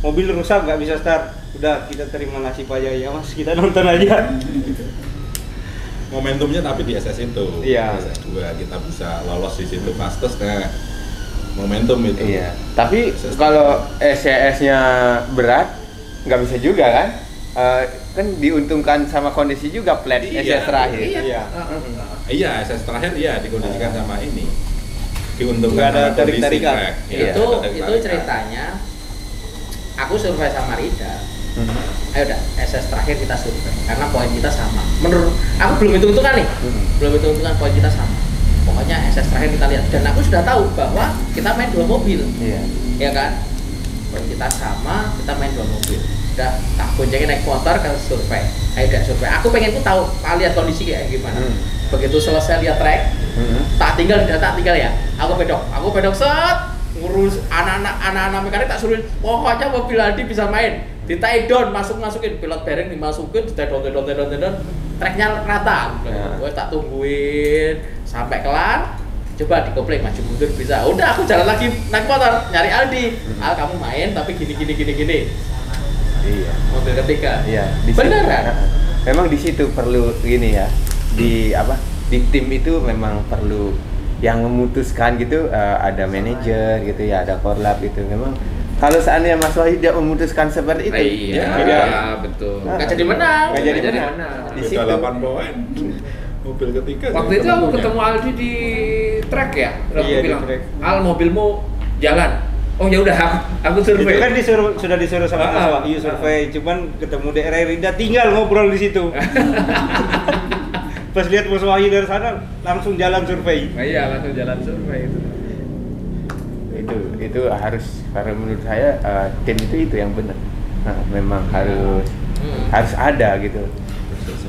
Mobil rusak nggak bisa start. Udah kita terima nasib aja ya Mas, kita nonton aja. Momentumnya tapi di SS itu. Iya. SS2 kita bisa lolos di situ fastest. Nah, momentum itu. Iya. Tapi kalau SCS-nya berat nggak bisa juga kan? Kan diuntungkan sama kondisi juga flat SS terakhir. Iya, SS terakhir dikondisikan sama ini. Diuntungkan ada sama kondisi tarik-tarikan. track. Itu ceritanya. Aku survei sama Rida. Ayo udah, SS terakhir kita survei karena poin kita sama. Menurut aku belum hitung-hitungan nih. Belum hitung-hitungan poin kita sama. Pokoknya SS terakhir kita lihat dan aku sudah tahu bahwa kita main 2 mobil. Iya kan? Poin kita sama, kita main 2 mobil. Udah tak boncengin naik motor ke survei. Ayo udah survei. Aku pengen tuh tahu lihat kondisi kayak gimana. Begitu selesai lihat track, tak tinggal ya. Aku pedok set. Ngurus anak-anak mekanik tak suruh pokoknya mobil Aldi bisa main di tie down masukin pilot bearing dimasukin di tie down tracknya rata gue tak tungguin sampai kelar coba dikopling maju mundur bisa udah aku jalan lagi naik motor nyari Aldi kamu main tapi gini iya mobil ketiga bener kan memang di situ perlu gini ya di tim itu memang perlu yang memutuskan gitu ada manajer gitu ya ada korlap gitu memang Kalau seandainya Mas Wahyu tidak memutuskan seperti itu, Iya, betul. Nah, Nggak jadi menang. nggak jadi Nggak jadi menang. menang. Di Beda situ. 8 poin. Mobil ketiga. Waktu itu aku ketemu Aldi di track ya. Terus Iya, aku di bilang, track. Al mobilmu jalan. Oh ya udah, aku Itu survei. kan sudah disuruh sama Mas Wahyu survei, cuman ketemu daerah Rida tinggal ngobrol di situ. Pas lihat Mas Wahyu dari sana langsung jalan survei. Iya, langsung jalan survei itu. itu harus, karena menurut saya tim itu yang benar. Nah, memang harus ada gitu.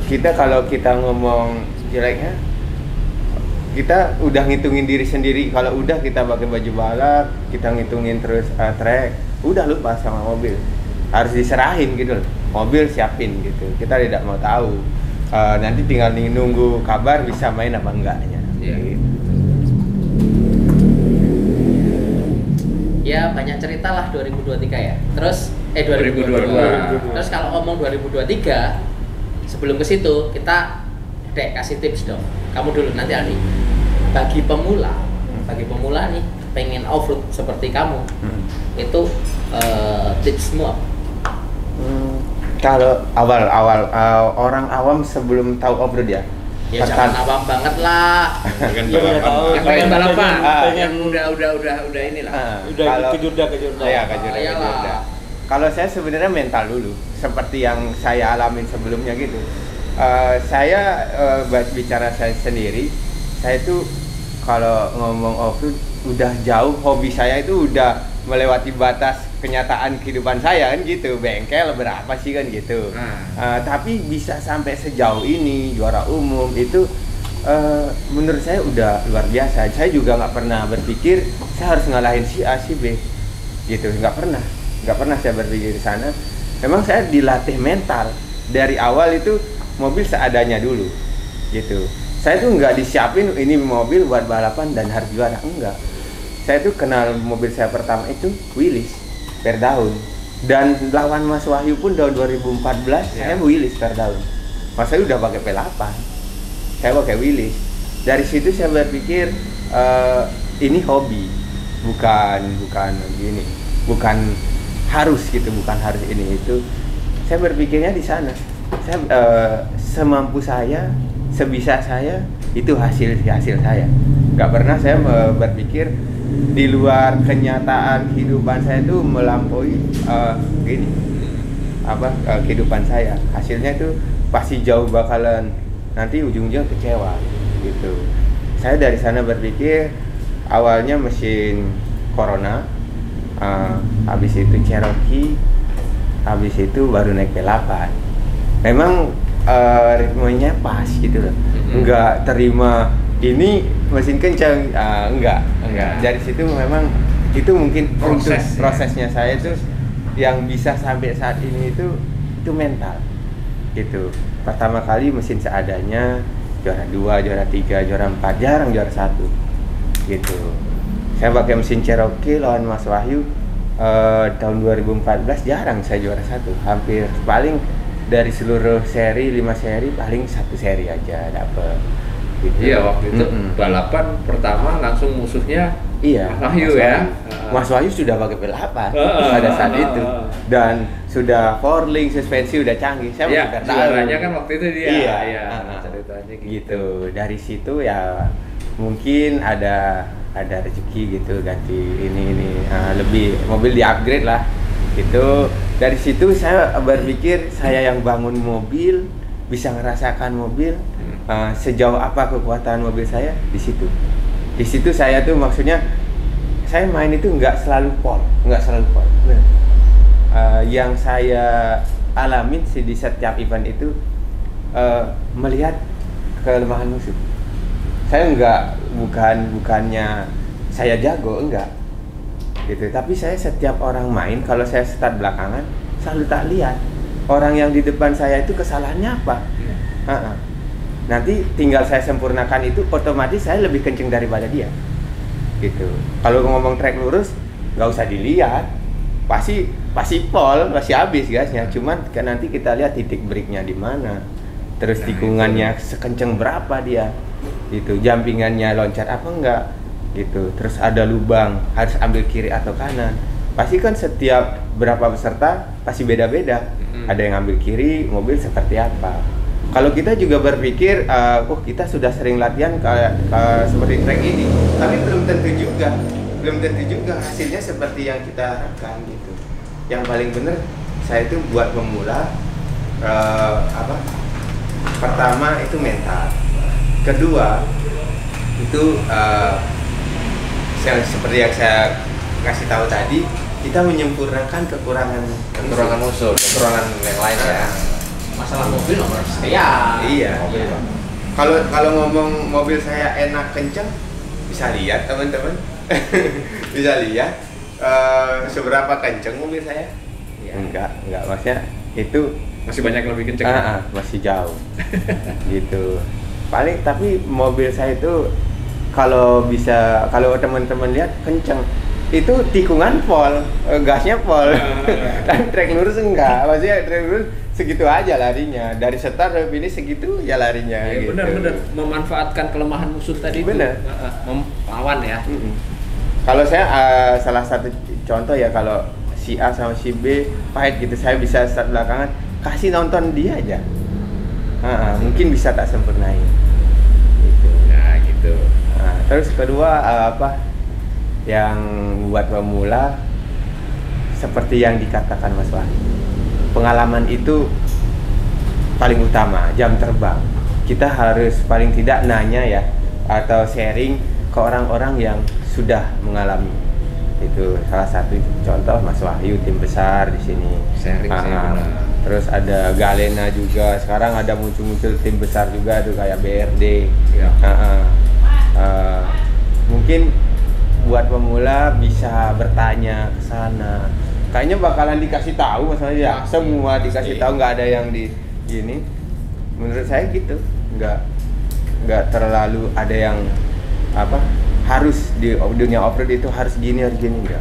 Kita kalau kita ngomong jeleknya, kita udah ngitungin diri sendiri. Kalau udah kita pakai baju balap, kita ngitungin terus track, udah lupa sama mobil. Harus diserahin gitu loh. Mobil siapin gitu. Kita tidak mau tahu. Nanti tinggal nunggu kabar bisa main apa enggaknya. Iya. Gitu. Ya banyak cerita lah 2023 ya. Terus 2022. Terus kalau ngomong 2023, sebelum ke situ kita kasih tips dong. Kamu dulu nanti Aldi. Bagi pemula nih pengen off-road seperti kamu, itu tipsmu apa? Kalau awal orang awam sebelum tahu off-road ya. Ya jangan awam banget lah. Dengan Ya, udah tahu. balapan. Yang pengen balapan, pengen- yang udah inilah. Udah ke Jurda. Iya, ke Jurda. Iyalah. Kalau saya sebenarnya mental dulu, seperti yang saya alamin sebelumnya gitu. Saya bicara saya sendiri, saya itu kalau ngomong off-road udah jauh, hobi saya itu udah melewati batas kenyataan kehidupan saya kan gitu. Bengkel berapa sih kan gitu. Tapi bisa sampai sejauh ini juara umum itu menurut saya udah luar biasa. Saya juga nggak pernah berpikir saya harus ngalahin si A si B gitu, nggak pernah saya berpikir di sana. Memang saya dilatih mental dari awal itu, mobil seadanya dulu gitu. Saya tuh nggak disiapin ini mobil buat balapan dan harus juara, enggak. Saya tuh kenal mobil saya pertama itu Willys per daun, dan lawan Mas Wahyu pun tahun 2014 saya Willys per daun. Mas Wahyu udah pakai P8, saya pakai Willys. Dari situ saya berpikir ini hobi, bukan gini, bukan harus gitu, bukan harus ini itu. Saya berpikirnya di sana. Saya semampu saya, sebisa saya, itu hasil saya. Gak pernah saya berpikir di luar kenyataan kehidupan saya itu melampaui kehidupan saya. Hasilnya itu pasti jauh bakalan nanti ujung-ujungnya kecewa gitu. Saya dari sana berpikir awalnya mesin Corona, habis itu Cherokee, habis itu baru naik P8. Memang ritmenya pas gitu loh, nggak terima ini mesin kencang, enggak. Dari situ memang itu mungkin prosesnya saya itu yang bisa sampai saat ini itu mental gitu. Pertama kali mesin seadanya, juara 2, juara 3, juara 4, jarang juara 1 gitu. Saya pakai mesin Cherokee lawan Mas Wahyu tahun 2014, jarang saya juara 1. Hampir paling dari seluruh seri 5 seri paling 1 seri aja dapet gitu. Iya, waktu itu balapan pertama langsung musuhnya Mas Wahyu ya. Mas Wahyu sudah pakai P8 pada saat itu, dan sudah four-link, suspensi udah canggih. Saya Iya, masih tahu. juaranya kan waktu itu dia. Iya. Ceritanya Gitu. Dari situ ya mungkin ada rezeki gitu, ganti ini lebih mobil di-upgrade lah gitu. Dari situ saya berpikir saya yang bangun mobil, bisa ngerasakan mobil sejauh apa kekuatan mobil saya di situ. Di situ saya tuh maksudnya saya main itu nggak selalu pole. Yang saya alamin di setiap event itu melihat kelemahan musuh. Saya bukannya saya jago, enggak gitu. Tapi saya setiap orang main, kalau saya start belakangan selalu tak lihat orang yang di depan saya itu kesalahannya apa. Nanti tinggal saya sempurnakan itu, otomatis saya lebih kenceng daripada dia gitu. Kalau ngomong track lurus nggak usah dilihat, pasti pol, pasti habis gasnya. Cuman kan nanti kita lihat titik breaknya di mana, terus tikungannya sekenceng berapa dia gitu, jumpingannya loncat apa enggak gitu, terus ada lubang harus ambil kiri atau kanan. pasti kan setiap berapa peserta pasti beda-beda. Ada yang ngambil kiri, mobil seperti apa. Kalau kita juga berpikir, kita sudah sering latihan kayak seperti track ini, tapi belum tentu juga hasilnya seperti yang kita harapkan gitu. Yang paling benar saya itu buat pemula, pertama itu mental, kedua itu seperti yang saya kasih tahu tadi, kita menyempurnakan kekurangan musuh, kekurangan yang lain ya. Masalah mobil nomor saya. Iya. Mobil, iya. Bang. Kalau ngomong mobil saya enak kenceng, bisa lihat teman-teman. Bisa lihat seberapa kenceng mobil saya. Ya. Enggak maksudnya itu Masih banyak yang lebih kenceng. masih jauh. Gitu. Paling tapi mobil saya itu kalau teman-teman lihat kenceng, itu tikungan pol, gasnya pol. Dan trek lurus enggak, maksudnya trek lurus segitu aja larinya, dari start ke finish segitu ya larinya. Ya, gitu. benar memanfaatkan kelemahan musuh tadi. Benar. Melawan ya. Kalau saya salah satu contoh ya, kalau si A sama si B pahit gitu, saya bisa start belakangan, kasih nonton dia aja. Mungkin bisa tak sempurnain. Gitu. Ya gitu. Nah, terus kedua yang buat pemula seperti yang dikatakan Mas Wahyu, pengalaman itu paling utama, jam terbang. Kita harus paling tidak nanya ya, atau sharing ke orang-orang yang sudah mengalami. Itu salah satu contoh Mas Wahyu, tim besar di sini. Sharing sih benar. Terus ada Galena juga, sekarang ada muncul-muncul tim besar juga tuh kayak BRD. Ya. Mungkin buat pemula bisa bertanya ke sana. Kayaknya bakalan dikasih tahu maksudnya ya, semua dikasih tahu, nggak ada yang di gini. Menurut saya gitu, nggak terlalu ada yang harus di dunia off-road itu harus gini enggak.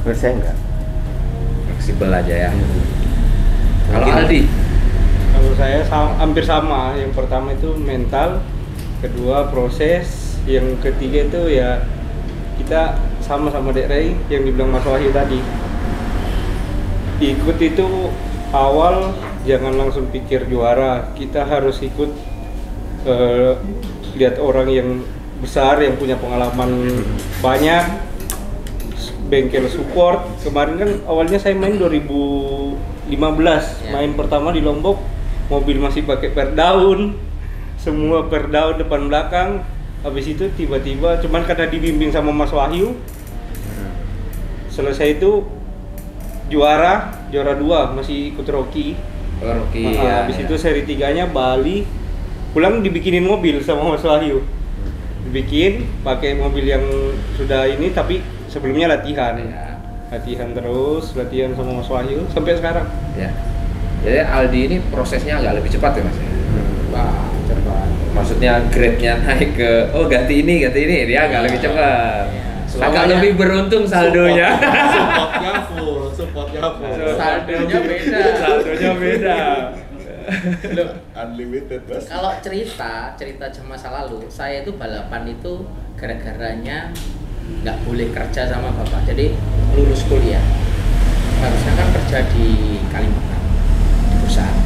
Menurut saya enggak. Fleksibel aja ya. Kalau Mungkin- Aldi, Kalau saya hampir sama. Yang pertama itu mental, kedua proses, yang ketiga itu ya kita sama-sama Dek Ray yang dibilang Mas Wahyu tadi. Ikut itu awal jangan langsung pikir juara, kita harus ikut lihat orang yang besar yang punya pengalaman banyak, bengkel support. Kemarin kan awalnya saya main 2015, main pertama di Lombok, mobil masih pakai per daun, semua per daun depan belakang. Habis itu tiba-tiba cuman karena dibimbing sama Mas Wahyu, selesai itu juara 2 masih ikut Rocky. Rocky ya. Habis itu seri 3-nya Bali, pulang dibikinin mobil sama Mas Wahyu. Dibikin pakai mobil yang sudah ini, tapi sebelumnya latihan. Ya. Latihan terus, latihan sama Mas Wahyu sampai sekarang. Ya. Jadi Aldi ini prosesnya agak lebih cepat ya Mas. Wah, cepat. Maksudnya grade-nya naik ke ganti ini dia agak lebih cepat. Ya. Agak lebih beruntung saldonya. Supportnya full. Saldonya beda. Saldonya beda. Loh, Unlimited bos. kalau cerita masa lalu, saya itu balapan itu gara-garanya nggak boleh kerja sama bapak. Jadi lulus kuliah, harusnya kan kerja di Kalimantan, di perusahaan.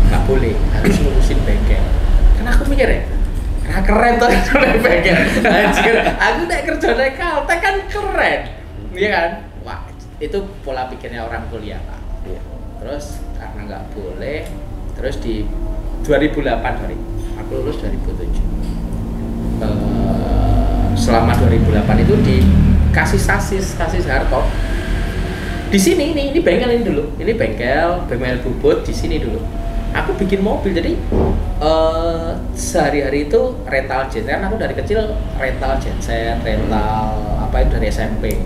Nggak boleh, harus ngurusin bengkel. Karena aku mikir ya, karena keren tuh naik bengkel. Anjir, aku naik kerja naik Caltech kan keren, iya kan? Wah, itu pola pikirnya orang kuliah Pak. Iya. Terus karena nggak boleh, terus di 2008 sorry, aku lulus 2007. Selama 2008 itu dikasih sasis hardtop. Di sini ini bengkel ini dulu, ini bengkel bubut di sini dulu. Aku bikin mobil, jadi sehari-hari itu rental genset. Karena aku dari kecil rental genset, rental itu dari SMP.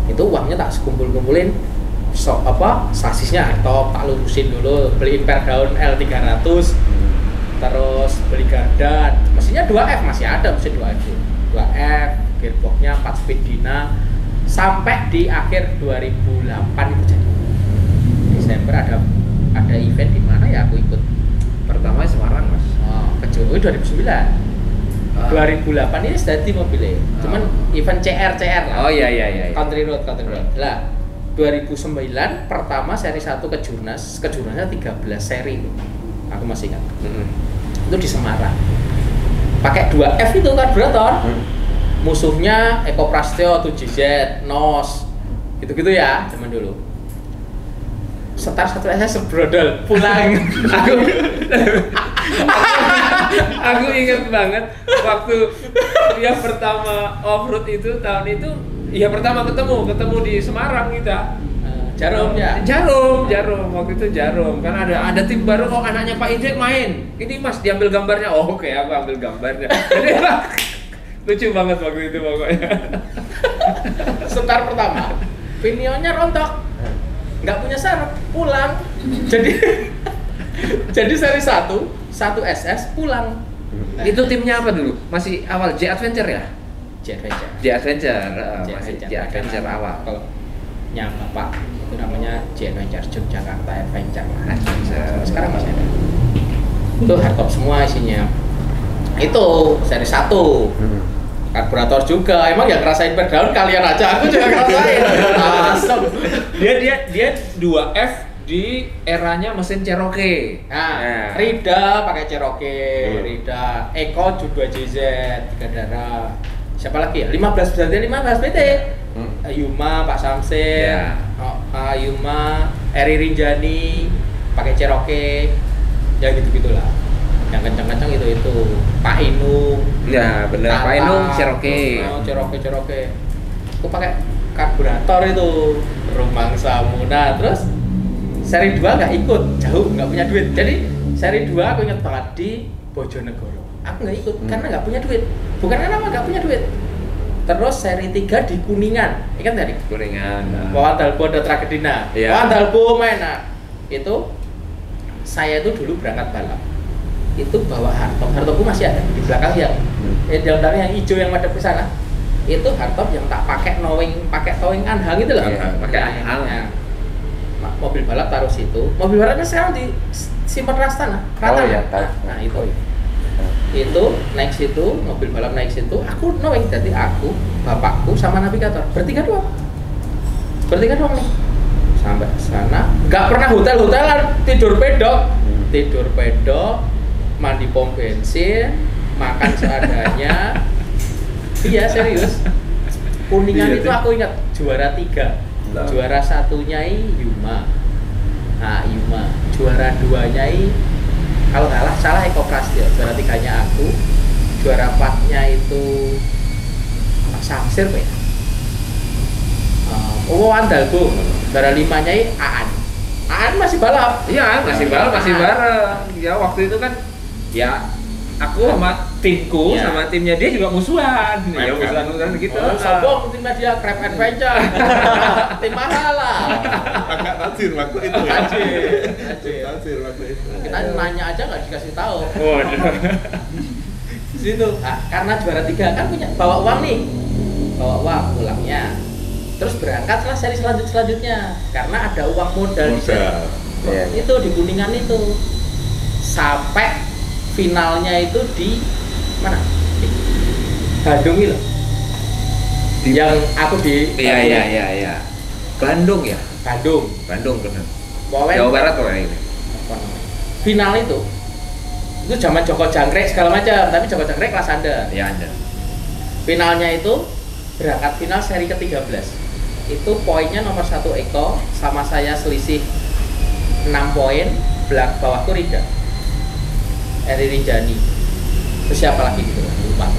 Itu uangnya tak kumpulin, sasisnya hardtop tak lurusin dulu, beliin per daun L300, terus beli gardan, mesinnya 2F masih ada, mesin 2F, gearboxnya 4 speed Dina, sampai di akhir 2008 itu jadi Desember ada event di mana ya aku ikut. Pertama Semarang Mas. Ke Jokowi 2009. 2008 ini sudah di mobilnya. Cuman event CR lah. Oh iya. Country road. Lah 2009 pertama seri 1 kejurnasnya 13 seri itu. Aku masih ingat. Itu di Semarang. Pakai 2F itu karburator. Musuhnya Eko Prasetyo, 7Z, NOS. Gitu-gitu ya zaman dulu. Setar 1S sebrodol pulang. Aku ingat banget waktu dia pertama off-road itu tahun itu, ya pertama ketemu di Semarang kita. Jarum ya. Jarum waktu itu Jarum kan ada tim baru, oh anaknya Pak Indri main. Ini Mas diambil gambarnya. Oh oke, aku ambil gambarnya. Jadi lucu banget waktu itu pokoknya. Setar pertama, Pinionnya rontok, nggak punya saraf, pulang. Jadi seri 1 SS pulang. Itu timnya apa dulu? Masih awal J Adventure ya? J Adventure. Masih J Adventure awal. Kalau yang Bapak itu namanya J Adventure, Yogyakarta Adventure. Sekarang masih ada. Itu hardtop semua isinya. Itu seri 1. Karburator juga, emang yang ngerasain breakdown kalian aja, aku juga ngerasain. Asem. Dia 2F di eranya mesin Cherokee. Nah, Rida pakai Cherokee, Rida, Eko juga 2JZ, 3 darah. Siapa lagi ya? 15 BT. Yuma, Pak Samsin, Yuma, Eri Rinjani pakai Cherokee. Ya gitu-gitulah. Yang kencang-kencang itu Pak Inung. Ya benar, Pak Inung Cherokee. Cherokee. Aku pakai karburator itu Rumang Samuna. Terus seri 2 nggak ikut, jauh nggak punya duit. Jadi seri 2 aku ingat banget di Bojonegoro. Aku nggak ikut karena nggak punya duit. Bukan karena nggak punya duit. Terus seri 3 di Kuningan, ingat tadi? Kuningan. Wawan Dalbo ada Tragedina. Yeah. Wawan Dalbo main. Itu saya itu dulu berangkat balap. Itu bawa hardtopku masih ada di belakang ya. Dalam yang hijau yang madep ke sana. Itu hardtop yang tak pakai towing anhang itu loh. Iya, pakai anhang. Ya. Mobil balap taruh situ. Mobil balapnya sekarang di simpan Rastana. Oh iya, Nah, itu. Itu naik situ, mobil balap naik situ. Aku knowing, jadi aku, bapakku sama navigator. Bertiga doang nih. Sampai sana, nggak pernah hotel-hotelan, tidur pedok, mandi pom bensin, makan seadanya. Iya serius. Kuningan itu aku ingat juara 3. Juara 1-nya Yuma. Nah, Yuma. Juara 2-nya kalau nggak salah Eko Prasetyo. Juara 3-nya aku. Juara 4-nya itu Pak Samsir Pak. Wawan Dalbo. Juara 5-nya Aan masih balap. Iya, masih bareng. Ya waktu itu kan ya aku sama timku sama timnya dia juga musuhan. Ya musuhan gitu. Sombong timnya dia Crab Adventure. Tim mahal lah. Agak tajir waktu itu ya. Tajir waktu itu. Kita nanya aja nggak dikasih tahu. Waduh. Situ. Nah, karena juara 3 kan punya bawa uang pulangnya. Terus berangkatlah seri selanjutnya karena ada uang modal di sana. Itu di Kuningan itu. Sampai finalnya itu di mana? Bandung itu. Yang aku di Iya. Bandung ya? Bandung benar. Jawa Barat kok ini. Final itu zaman Joko Jangkrik segala macam, tapi Joko Jangkrik kelas under. Ya under. Finalnya itu berangkat final seri ke-13. Itu poinnya nomor 1 Eko, sama saya selisih 6 poin, bawahku Rida. Eri Rinjani. Terus siapa lagi gitu, lupa.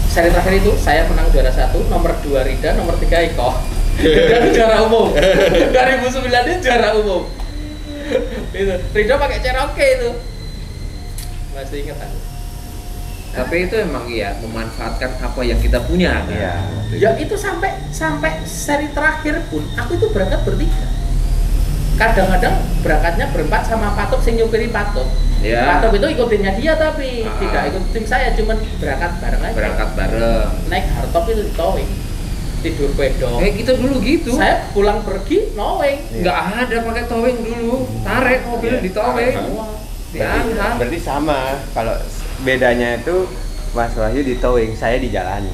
Seri terakhir itu saya menang juara 1, nomor 2 Rida, nomor 3 Eko. Dan juara umum. 2009 itu juara umum. Itu Rida pakai Cherokee itu. Masih ingat aku. Tapi itu emang ya memanfaatkan apa yang kita punya. Iya. Ya itu sampai seri terakhir pun aku itu berangkat bertiga. Kadang-kadang berangkatnya berempat sama Patok sing nyupiri Patok. Ya. Patok itu ikut timnya dia tapi tidak ikut tim saya, cuman berangkat bareng aja. Naik hardtop itu di towing. Tidur pedok. Kita dulu gitu. Saya pulang pergi towing. Nggak ada pakai towing dulu. Tarik mobil di towing. Berarti sama. Kalau bedanya itu Mas Wahyu di towing, saya dijalani.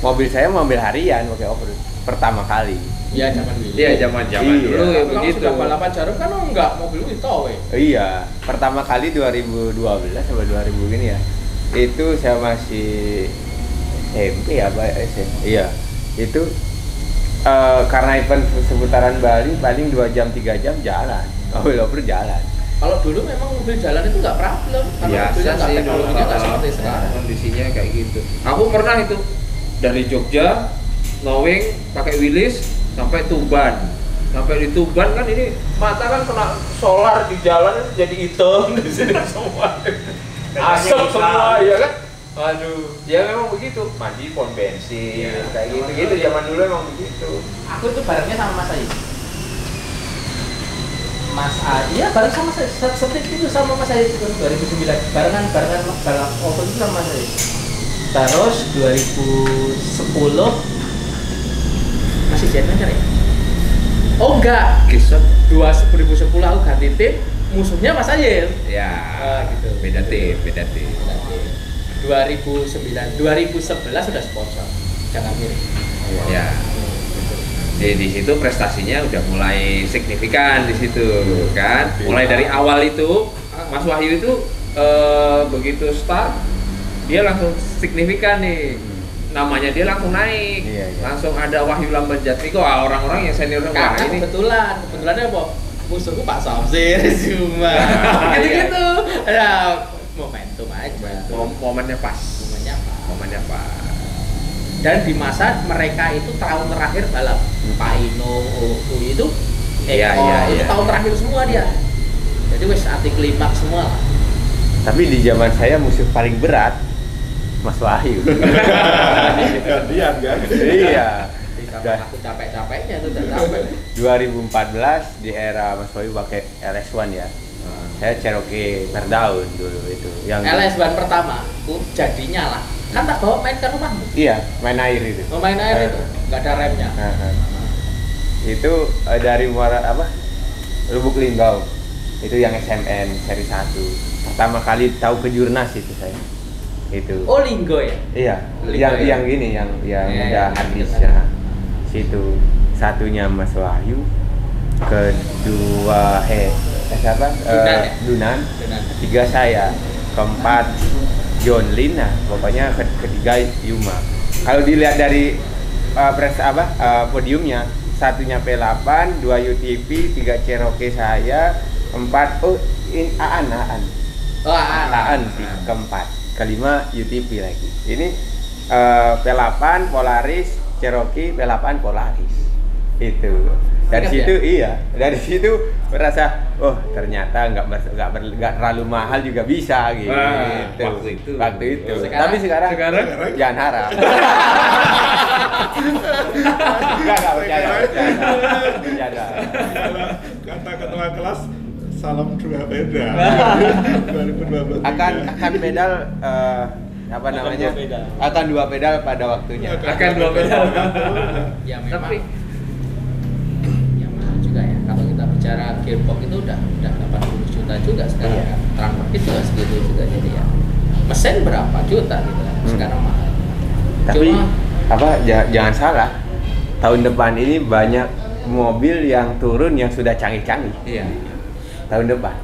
Mobil saya mobil harian pakai off-road pertama kali. Iya zaman dulu. Iya, zaman-zaman Iya. dulu ya Kalau begitu. sudah balapan jarum kan enggak mobil itu tow. Iya, pertama kali 2012 atau 2000 gini ya. Itu saya masih SMP apa SMP. Iya. Itu karena event seputaran Bali paling 2 jam 3 jam jalan. Mobil off-road jalan. Kalau dulu memang mobil jalan itu nggak problem. Kalau Biasa mobilnya nggak sih dulu teknologinya nggak seperti sekarang. kondisinya kayak gitu. Aku pernah itu dari Jogja, Knowing, pakai Willys sampai Tuban. Sampai di Tuban kan ini mata kan kena solar di jalan jadi hitam di sini semua. Asap semua ya kan. Aduh, ya memang begitu. Mandi pom bensin kayak gitu zaman dulu emang begitu. Aku tuh barengnya sama Mas Ais. Mas A, iya bareng sama saya, seperti itu sama Mas Ais itu 2009 barengan balap off itu sama Mas Ais. Terus 2010 masih Jetmaker ya? Oh enggak, Kisah 2010 aku ganti tim, musuhnya Mas Ayil. ya Gitu. beda tim. 2011 sudah sponsor, jangan mirip. Ya. Di situ prestasinya udah mulai signifikan di situ kan. Mulai dari awal itu Mas Wahyu itu begitu start dia langsung signifikan nih. Namanya dia langsung naik. Iya. Langsung ada Wahyu Lambanjatmiko, orang-orang yang senior wah Karena ini. kebetulannya apa? Musuhku Pak Samsir cuma Nah, gitu-gitu. Ada momentum aja. Momennya pas. Momennya apa? Momennya pas. Dan di masa mereka itu tahun terakhir balap Pak Ino itu Iya, itu iya. tahun terakhir semua dia. Jadi wes anti klimaks semua lah. Tapi di zaman saya musuh paling berat Mas Wahyu. Gantian kan? Iya. Udah aku capek-capeknya tuh udah capek. 2014 di era Mas Wahyu pakai LS1 ya. Saya Cherokee Merdaun dulu itu. Yang LS1 pertama, aku jadinya lah. Kan tak bawa main ke rumahmu. Iya, main air itu. Main air itu, nggak ada remnya. Itu dari Muara apa? Lubuk Linggau. Itu yang SMN seri 1. Pertama kali tahu Kejurnas itu saya. Itu. Oh Linggo ya? Iya, Linggo yang ya? gini yang Iya, ada hadis iya. ya. Situ satunya Mas Wahyu, kedua siapa? Dunan ya? Dunan. Dengan 3 saya, keempat John Lin, nah pokoknya ketiga Yuma. Kalau dilihat dari podiumnya, satunya P8, 2 UTV, 3 Cherokee saya, 4 Aan sih, keempat, kelima UTV lagi. Ini P8 Polaris, Cherokee P8 Polaris. Itu. Dari Ingat situ ya? dari situ merasa oh ternyata nggak terlalu mahal juga bisa gitu. Waktu itu. Sekarang? Tapi sekarang jangan harap. Enggak bercanda. Kata ketua kelas salam 2 beda. 2012. Akan pedal apa namanya? dua pedal. Akan 2 pedal pada waktunya. Akan 2 pedal. ya memang. Tapi Ya mahal juga ya. Kalau kita bicara gearbox itu udah 80 juta juga sekarang Iya. kan. Transfer kit juga segitu juga jadi ya. Mesin berapa juta gitu kan. Sekarang mahal. Tapi Cuma jangan salah. Tahun depan ini banyak mobil yang turun yang sudah canggih-canggih. iya. Tahun depan.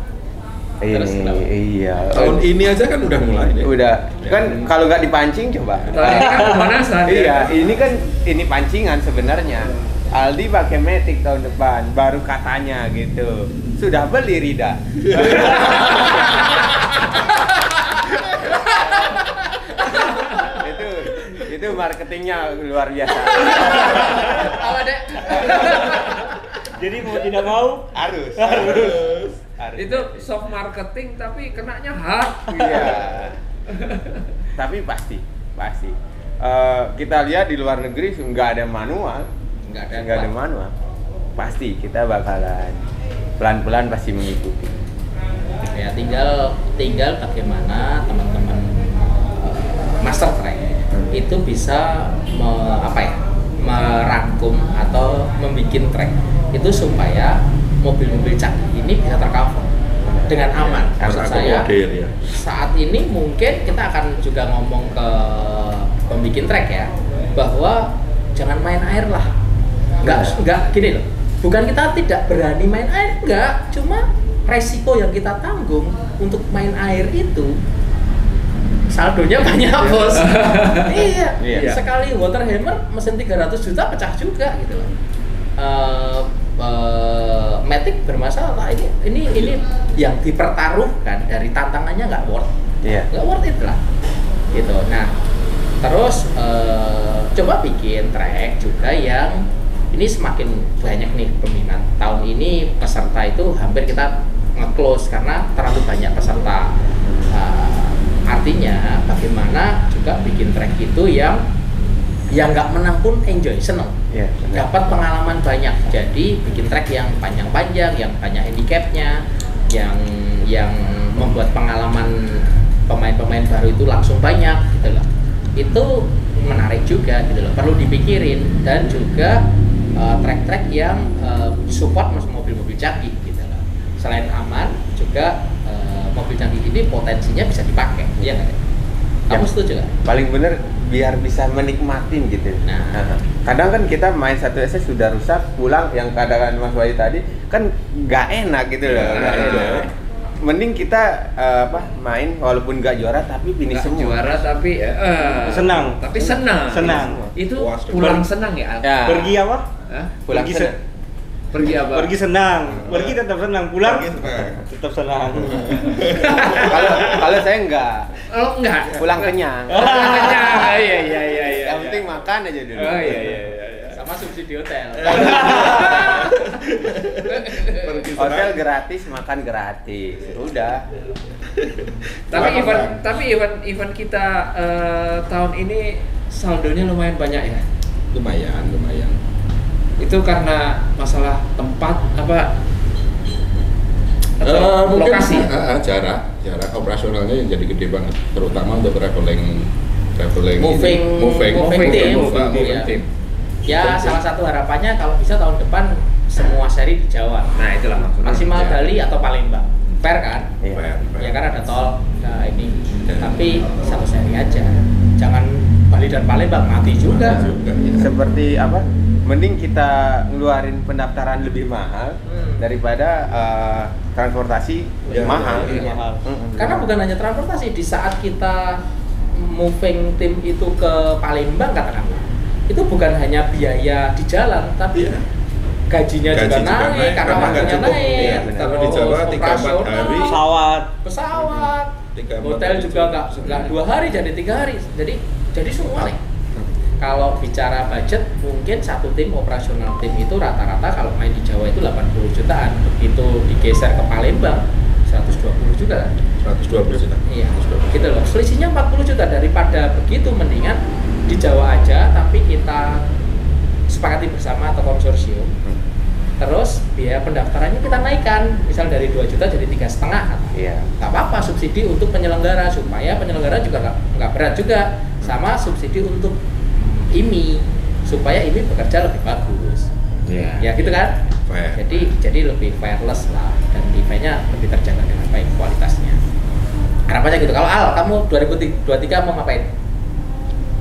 Terus kenapa? Iya. Tahun ini aja kan udah mulai nih. Udah kan kalau nggak dipancing coba. Tahun ini kan pemanasan. Iya, ini pancingan sebenarnya. Aldi pakai Matic tahun depan, baru katanya gitu. Sudah beli Rida. itu marketingnya luar biasa. apa dek? Jadi mau tidak mau Harus. Itu soft marketing tapi kenanya hard. Iya. Tapi pasti. Kita lihat di luar negeri nggak ada manual. Nggak ada manual. Pasti kita bakalan pelan-pelan pasti mengikuti. Ya tinggal bagaimana teman-teman master track itu bisa merangkum atau membuat track itu supaya mobil-mobil canggih ini bisa tercover. dengan aman. Maksud saya Akomodir, ya. saat ini mungkin kita akan juga ngomong ke pembikin track ya, bahwa jangan main air lah. Enggak gini loh. Bukan kita tidak berani main air, enggak, cuma resiko yang kita tanggung untuk main air itu saldonya banyak bos. Iya. Sekali water hammer mesin 300 juta pecah juga gitu loh. Matic bermasalah, ini yang dipertaruhkan dari tantangannya nggak worth it lah gitu. Nah terus coba bikin track juga yang ini semakin banyak nih peminat. Tahun ini peserta itu hampir kita nge-close karena terlalu banyak peserta. Artinya bagaimana juga bikin track itu yang nggak menang pun enjoy, seneng, dapat pengalaman banyak. Jadi bikin track yang panjang-panjang, yang banyak handicapnya, yang membuat pengalaman pemain-pemain baru itu langsung banyak gitu loh. Itu menarik juga gitu loh, perlu dipikirin. Dan juga track-track yang support mobil-mobil canggih gitu loh. Selain aman juga mobil canggih ini potensinya bisa dipakai, iya nggak? Kamu setuju nggak? Paling bener biar bisa menikmatin gitu. Nah. Kadang kan kita main 1SS sudah rusak, pulang yang katakan Mas Wahyu tadi kan nggak enak gitu loh. Mending kita main walaupun nggak juara tapi finish semua. Juara tapi senang. Tapi senang. Itu pulang senang ya. Pergi apa? Pulang Pergi senang. Pergi apa? Pergi senang. Pergi tetap senang. Pulang tetap senang. Kalau saya enggak. Oh enggak. Pulang kenyang. Kenyang. Iya. Yang penting makan aja dulu. Oh iya. Sama subsidi hotel. Hotel gratis, makan gratis. Udah. Tapi event kita tahun ini saldonya lumayan banyak ya. Lumayan. Itu karena masalah tempat apa? Atau Mungkin lokasi? jarak operasionalnya yang jadi gede banget, terutama untuk traveling Moving team. Ya, salah satu harapannya kalau bisa tahun depan semua seri di Jawa. Nah, itulah maksudnya. Maksimal Bali atau Palembang. Fair kan? Fair. Ya kan ada tol, ini. Tapi satu seri aja. Jangan Bali dan Palembang mati juga. Seperti apa? Mending kita ngeluarin pendaftaran lebih mahal daripada transportasi mahal. Karena bukan hanya transportasi, di saat kita moving tim itu ke Palembang katakanlah, itu bukan hanya biaya di jalan, tapi gajinya juga naik karena waktunya naik. Kalau di Jawa 3-4 hari pesawat, hotel juga nggak 2 hari jadi 3 hari, jadi semua nih. Kalau bicara budget, mungkin satu tim operasional tim itu rata-rata kalau main di Jawa itu 80 jutaan. Begitu digeser ke Palembang 120 juta. 120 juta. Iya, gitu loh. Selisihnya 40 juta. Daripada begitu, mendingan di Jawa aja, tapi kita sepakati bersama atau konsorsium. Terus biaya pendaftarannya kita naikkan, misal dari 2 juta jadi 3,5. Iya. Gak apa-apa, subsidi untuk penyelenggara supaya penyelenggara juga nggak berat juga, sama subsidi untuk IMI supaya IMI bekerja lebih bagus. Ya gitu kan? Fair. Jadi lebih fairless lah, dan eventnya lebih terjaga dengan baik kualitasnya. Harapannya gitu. Kalau Al, kamu 2023 mau ngapain?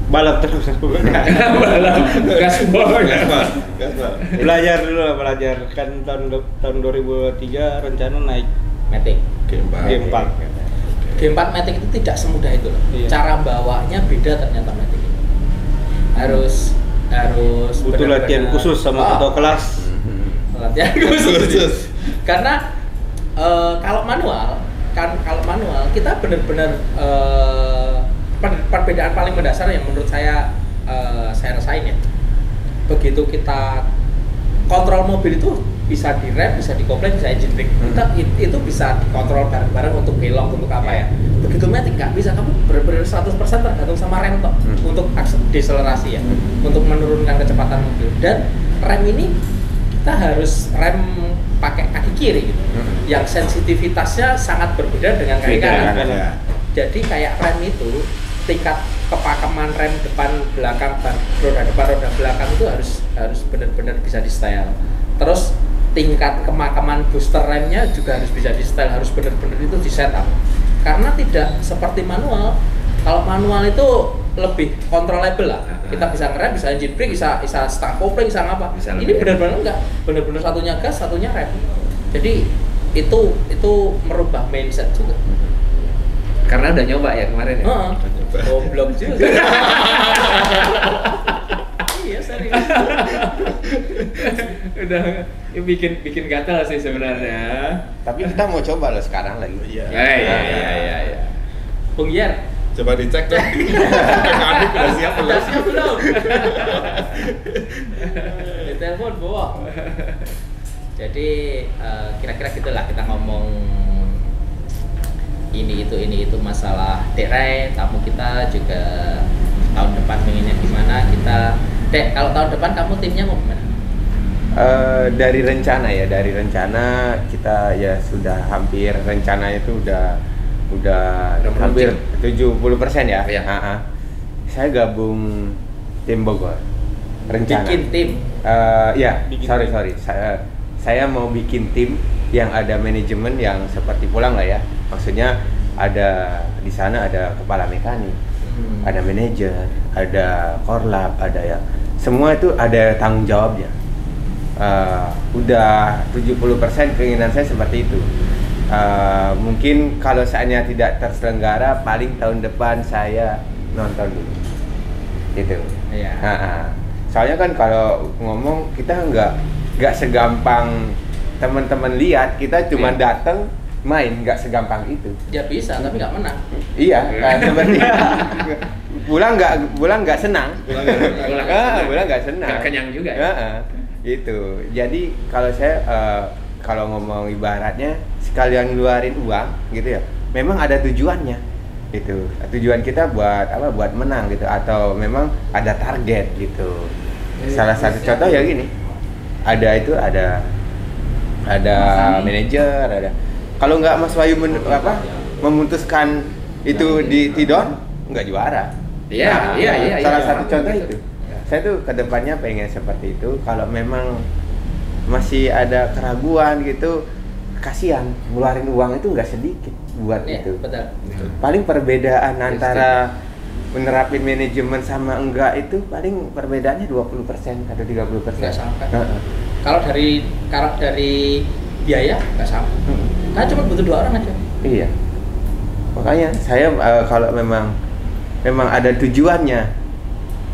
Balap terus. Gaspol. Belajar dulu lah, belajar. Kan tahun 2003 rencana naik Matic. G4. G4 Matic itu tidak semudah itu loh. Iya. Cara bawanya beda ternyata Matic ini. Harus butuh latihan khusus sama ketua kelas. Latihan khusus. Karena kalau manual kita benar-benar perbedaan paling mendasar yang menurut saya rasain ya. Begitu kita kontrol mobil itu bisa direm, bisa dikomplain, bisa engine brake. Itu bisa dikontrol bareng-bareng untuk belok, untuk apa ya. Begitu Matic nggak bisa, kamu benar-benar 100% tergantung sama rem toh untuk deselerasi ya, untuk menurunkan kecepatan mobil. Dan rem ini kita harus rem pakai kaki kiri gitu, yang sensitivitasnya sangat berbeda dengan kaki kanan. Jadi kayak rem itu tingkat kepakaman rem depan belakang, roda depan roda belakang itu harus benar-benar bisa di style. Terus tingkat kemakaman booster remnya juga harus bisa di setel, harus benar-benar itu di setup. Karena tidak seperti manual. Kalau manual itu lebih controllable lah. Kita bisa ngerem, bisa engine brake, bisa start kopling, bisa apa. Ini benar-benar enggak, benar-benar satunya gas, satunya rem. Jadi itu merubah mindset juga. Karena udah nyoba ya kemarin ya. Goblok juga. Iya serius. Udah bikin gatal sih sebenarnya. Tapi kita mau coba loh sekarang lagi. Iya. Iya. Bung Yer, Coba dicek dong. Mekanik udah siap belum? udah siap belum? Di telepon bawa. Jadi kira-kira gitulah kita ngomong ini itu masalah Dek, tamu kita juga tahun depan pengennya gimana kita. Dek, kalau tahun depan kamu timnya mau gimana? Dari rencana kita ya sudah hampir, rencana itu udah hampir 70% ya. Iya. Saya gabung tim Bogor. Rencana. Bikin tim. Sorry. Saya mau bikin tim yang ada manajemen yang seperti Pulang lah ya. Maksudnya ada di sana ada kepala mekanik, ada manajer, ada korlap, ada ya. Semua itu ada tanggung jawabnya. Udah 70% keinginan saya seperti itu. Mungkin kalau seandainya tidak terselenggara, paling tahun depan saya nonton dulu. Gitu. Iya. Soalnya kan kalau ngomong kita nggak segampang teman-teman lihat, kita cuma datang main, nggak segampang itu. Ya bisa, tapi nggak menang. Iya, seperti pulang nggak senang. Pulang nggak senang. Nggak kenyang juga ya? Itu. Jadi kalau saya kalau ngomong ibaratnya sekalian ngeluarin uang gitu ya, memang ada tujuannya. Itu tujuan kita buat apa? Buat menang gitu, atau memang ada target gitu. Salah satu contoh ya gini, ada manajer, ada. Kalau nggak Mas Wahyu memutuskan itu di Tidon, nggak juara. Iya. Salah satu contoh itu. Saya tuh kedepannya pengen seperti itu. Kalau memang masih ada keraguan gitu, kasihan, ngeluarin uang itu nggak sedikit buat itu. Betul. Paling perbedaan antara menerapin manajemen sama enggak itu paling perbedaannya 20% atau 30%. Nggak sampai. Kalau dari biaya nggak sampai. Kan cuma butuh 2 orang aja. Iya. Makanya saya kalau memang ada tujuannya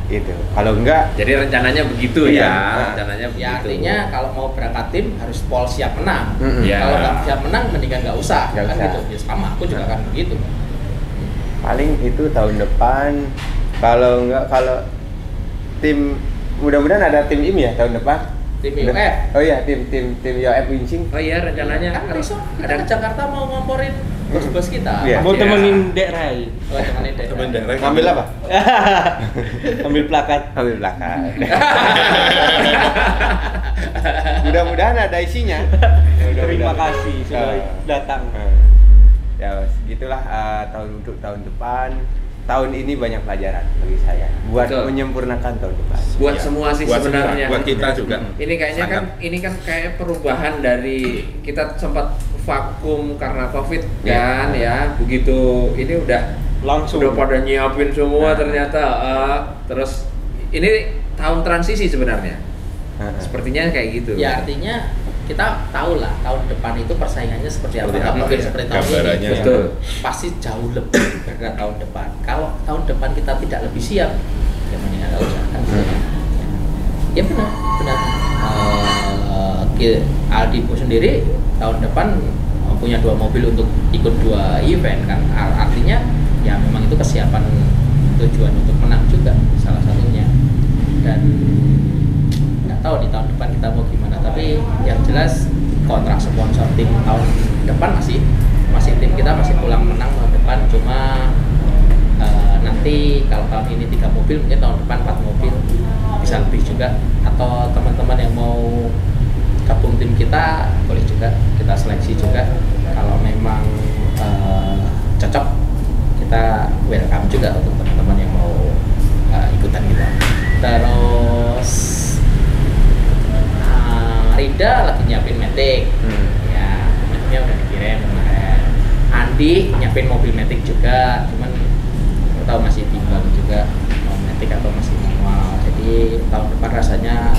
gitu. Kalau enggak, Jadi rencananya begitu Iya. ya. Rencananya begitu. Ya artinya kalau mau berangkat tim harus pol siap menang. Iya. Kalau nggak siap menang mendingan nggak usah. Nggak Kan usah. gitu. Ya sama, aku juga kan begitu. paling itu tahun depan. Kalau tim, mudah-mudahan ada tim ini ya tahun depan. Tim UF. Oh iya, tim UF Wincing. Oh iya, rencananya Kan besok kita ke Jakarta mau ngomporin bos-bos kita. Iya. Mau Iya. temenin Dek Rai. Oh, temenin deh. Temen daerah Ngambil apa? Ambil plakat. Ambil belakang. Mudah-mudahan ada isinya. Terima kasih sudah Eh. datang. Ya, gitulah untuk tahun depan. Tahun ini banyak pelajaran bagi saya buat Betul. menyempurnakan tahun depan. buat Iya. semua sih Buat sebenarnya. semua, buat kita juga. Ini kayaknya kan kayak perubahan dari kita sempat vakum karena Covid kan ya. Begitu ini udah Langsung. pada nyiapin semua Nah. ternyata terus ini tahun transisi sebenarnya. Sepertinya kayak gitu. Ya artinya kita tahu lah tahun depan itu persaingannya seperti apa. Seperti Nggak apa, mungkin ya. seperti tahun Gambarannya ini. betul. Pasti jauh lebih dari tahun depan. Kalau tahun depan kita tidak lebih siap, ya mendingan nggak usah kan. Ya benar. Aldi pun sendiri tahun depan punya 2 mobil untuk ikut 2 event kan. Artinya ya memang itu kesiapan tujuan untuk menang juga salah satunya. Dan nggak tahu di tahun depan kita mau gimana, tapi yang jelas kontrak sponsor tim tahun depan masih tim kita masih pulang menang tahun depan. Cuma nanti kalau tahun ini 3 mobil, mungkin tahun depan 4 mobil bisa lebih juga. Atau teman-teman yang mau gabung tim kita boleh juga, kita seleksi juga. Kalau memang cocok, kita welcome juga untuk teman-teman yang mau ikutan kita. Terus Rida lagi nyiapin Matic. Ya, Maticnya udah dikirim kemarin. Andi nyiapin mobil Matic juga, cuman nggak tahu masih timbang juga mau Matic atau masih manual. Jadi tahun depan rasanya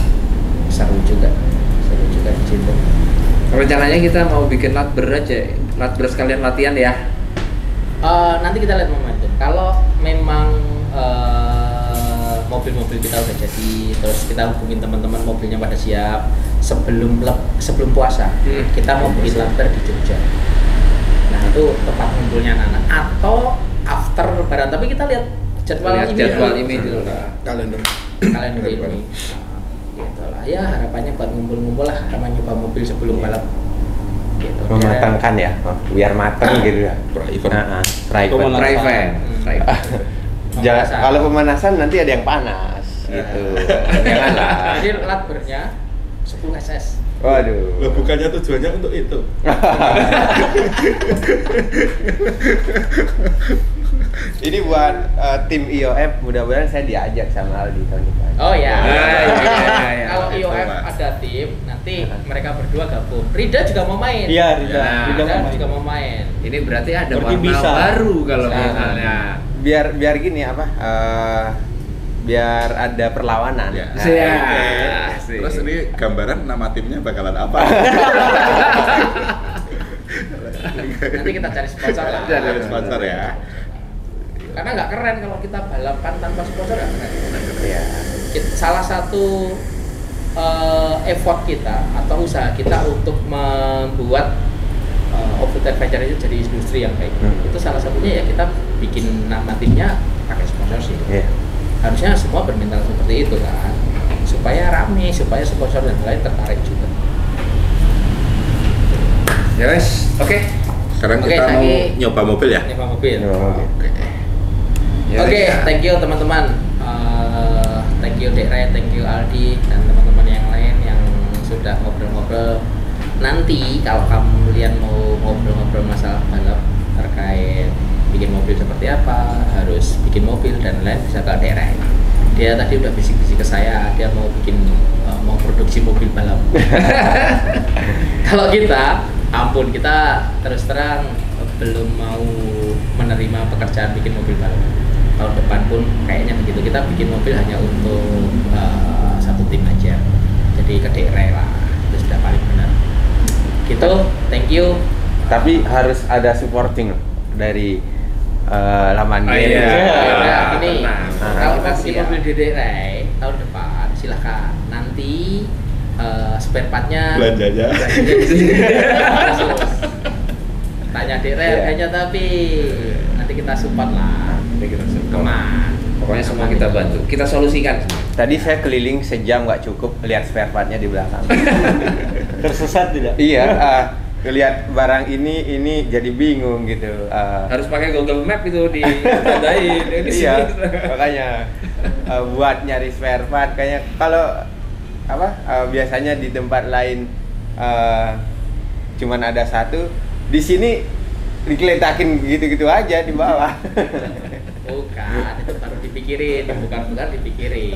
seru juga di situ. Rencananya kita mau bikin latber aja, latber sekalian latihan ya. Nanti kita lihat momentum. Kalau memang mobil-mobil kita udah jadi, terus kita hubungin teman-teman mobilnya pada siap sebelum puasa, kita mau bikin latber di Jogja. Nah itu tempat ngumpulnya anak-anak atau after lebaran. Tapi kita lihat jadwal ini dulu lah. Kalender ini. Gitu lah. Ya harapannya buat ngumpul-ngumpul lah, sama nyoba mobil sebelum balap. Gitu. Mematangkan ya, biar matang gitu ya. Pra-event. Pra-event. Kalau pemanasan nanti ada yang panas gitu. Janganlah. Jadi latbernya 10 SS. Waduh. Loh, bukannya tujuannya untuk itu. Ini buat tim IOF, mudah-mudahan saya diajak sama Aldi tahun depan. Oh ya. Ya. Kalau IOF ada tim, nanti mereka berdua gabung. Rida juga mau main. Iya, Rida juga mau main. Ini berarti ada Berarti warna bisa. baru kalau Bisa. misalnya. Biar gini apa? Biar ada perlawanan. Ya. Nah, Siap. Terus ini gambaran nama timnya bakalan apa? Nanti kita cari sponsor lah. Cari sponsor ya. Karena nggak keren kalau kita balapan tanpa sponsor, nggak keren. Iya. Salah satu effort kita atau usaha kita untuk membuat off-road adventure itu jadi industri yang baik. Itu salah satunya ya kita bikin nama timnya pakai sponsorship. Iya. Harusnya semua bermental seperti itu kan, supaya rame, supaya sponsor dan lain tertarik juga. Ya wes, oke. Sekarang Oke, kita mau lagi- nyoba mobil ya? Nyewa mobil. Oke. Ya Oke, wes. thank you teman-teman. Thank you Dek Ray, thank you Aldi dan teman-teman yang lain yang sudah ngobrol-ngobrol. Nanti kalau kalian mau ngobrol-ngobrol masalah balap terkait bikin mobil seperti apa, harus bikin mobil dan lain, bisa ke Dek Ray. Dia tadi udah bisik-bisik ke saya, dia mau bikin mau produksi mobil balap. Kalau kita, ampun, kita terus terang belum mau menerima pekerjaan bikin mobil balap. Tahun depan pun kayaknya begitu, kita bikin mobil hanya untuk satu tim aja. Jadi ke Dek Ray lah, itu sudah paling benar. Gitu, thank you. Tapi harus ada supporting dari laman Oh, game. iya. Nah, ini tenang. kalau Kita mau bikin siap. mobil di Dek Ray tahun depan, silahkan. Nanti spare partnya Belanjanya. tanya Dek Ray Iya. harganya, tapi nanti kita support lah. Nanti kita support. Kemana? Pokoknya semua kita bantu, kita solusikan semua. Tadi saya keliling sejam nggak cukup lihat spare partnya di belakang. Tersesat tidak? Iya, ngelihat barang ini jadi bingung gitu. Harus pakai Google Map itu ditandain. Ini Iya, sini. makanya buat nyari spare part kayaknya kalau biasanya di tempat lain cuman ada satu, di sini dikeletakin gitu-gitu aja di bawah. Bukan, itu baru dipikirin, bukan dipikirin.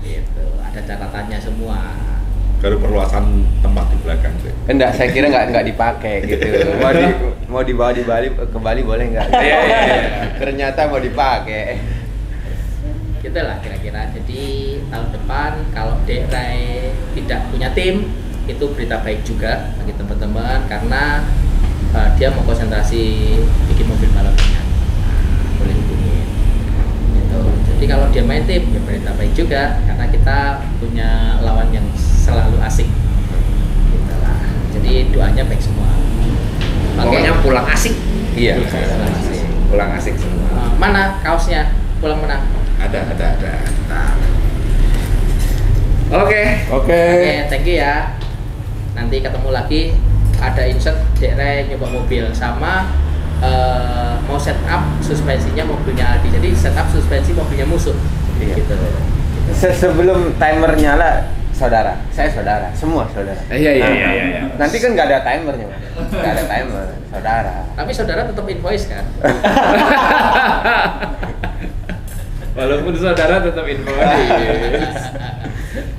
Gitu, ada catatannya semua. Baru perluasan tempat di belakang sih. Enggak, saya kira nggak dipakai gitu. Mau dibawa di Bali ke Bali boleh nggak? Iya. Ternyata mau dipakai. Gitulah kira-kira. Jadi tahun depan kalau Dek Ray tidak punya tim, itu berita baik juga bagi teman-teman karena dia mau konsentrasi bikin mobil balapnya. Boleh hubungin. Gitu. Jadi kalau dia main tim, ya berita baik juga karena kita punya lawan yang selalu asik. Gitu lah. Jadi doanya baik semua. Pokoknya pulang asik. Iya. Pulang asik. Pulang asik semua. Mana kaosnya? Pulang mana? Ada. Nah. Oke. Oke, thank you ya. Nanti ketemu lagi, ada insert Dek Ray nyoba mobil sama mau setup suspensinya mobilnya Aldi. Jadi setup suspensi mobilnya musuh. Iya. Gitu. Sebelum timer nyala, saudara, saya saudara, semua saudara. Iya. Nanti kan nggak ada timernya, Mas. Nggak ada timer, saudara. Tapi saudara tetap invoice kan? Walaupun saudara tetap invoice.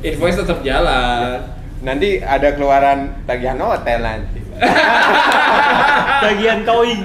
Invoice tetap jalan. Nanti ada keluaran tagihan hotel nanti. Tagihan towing.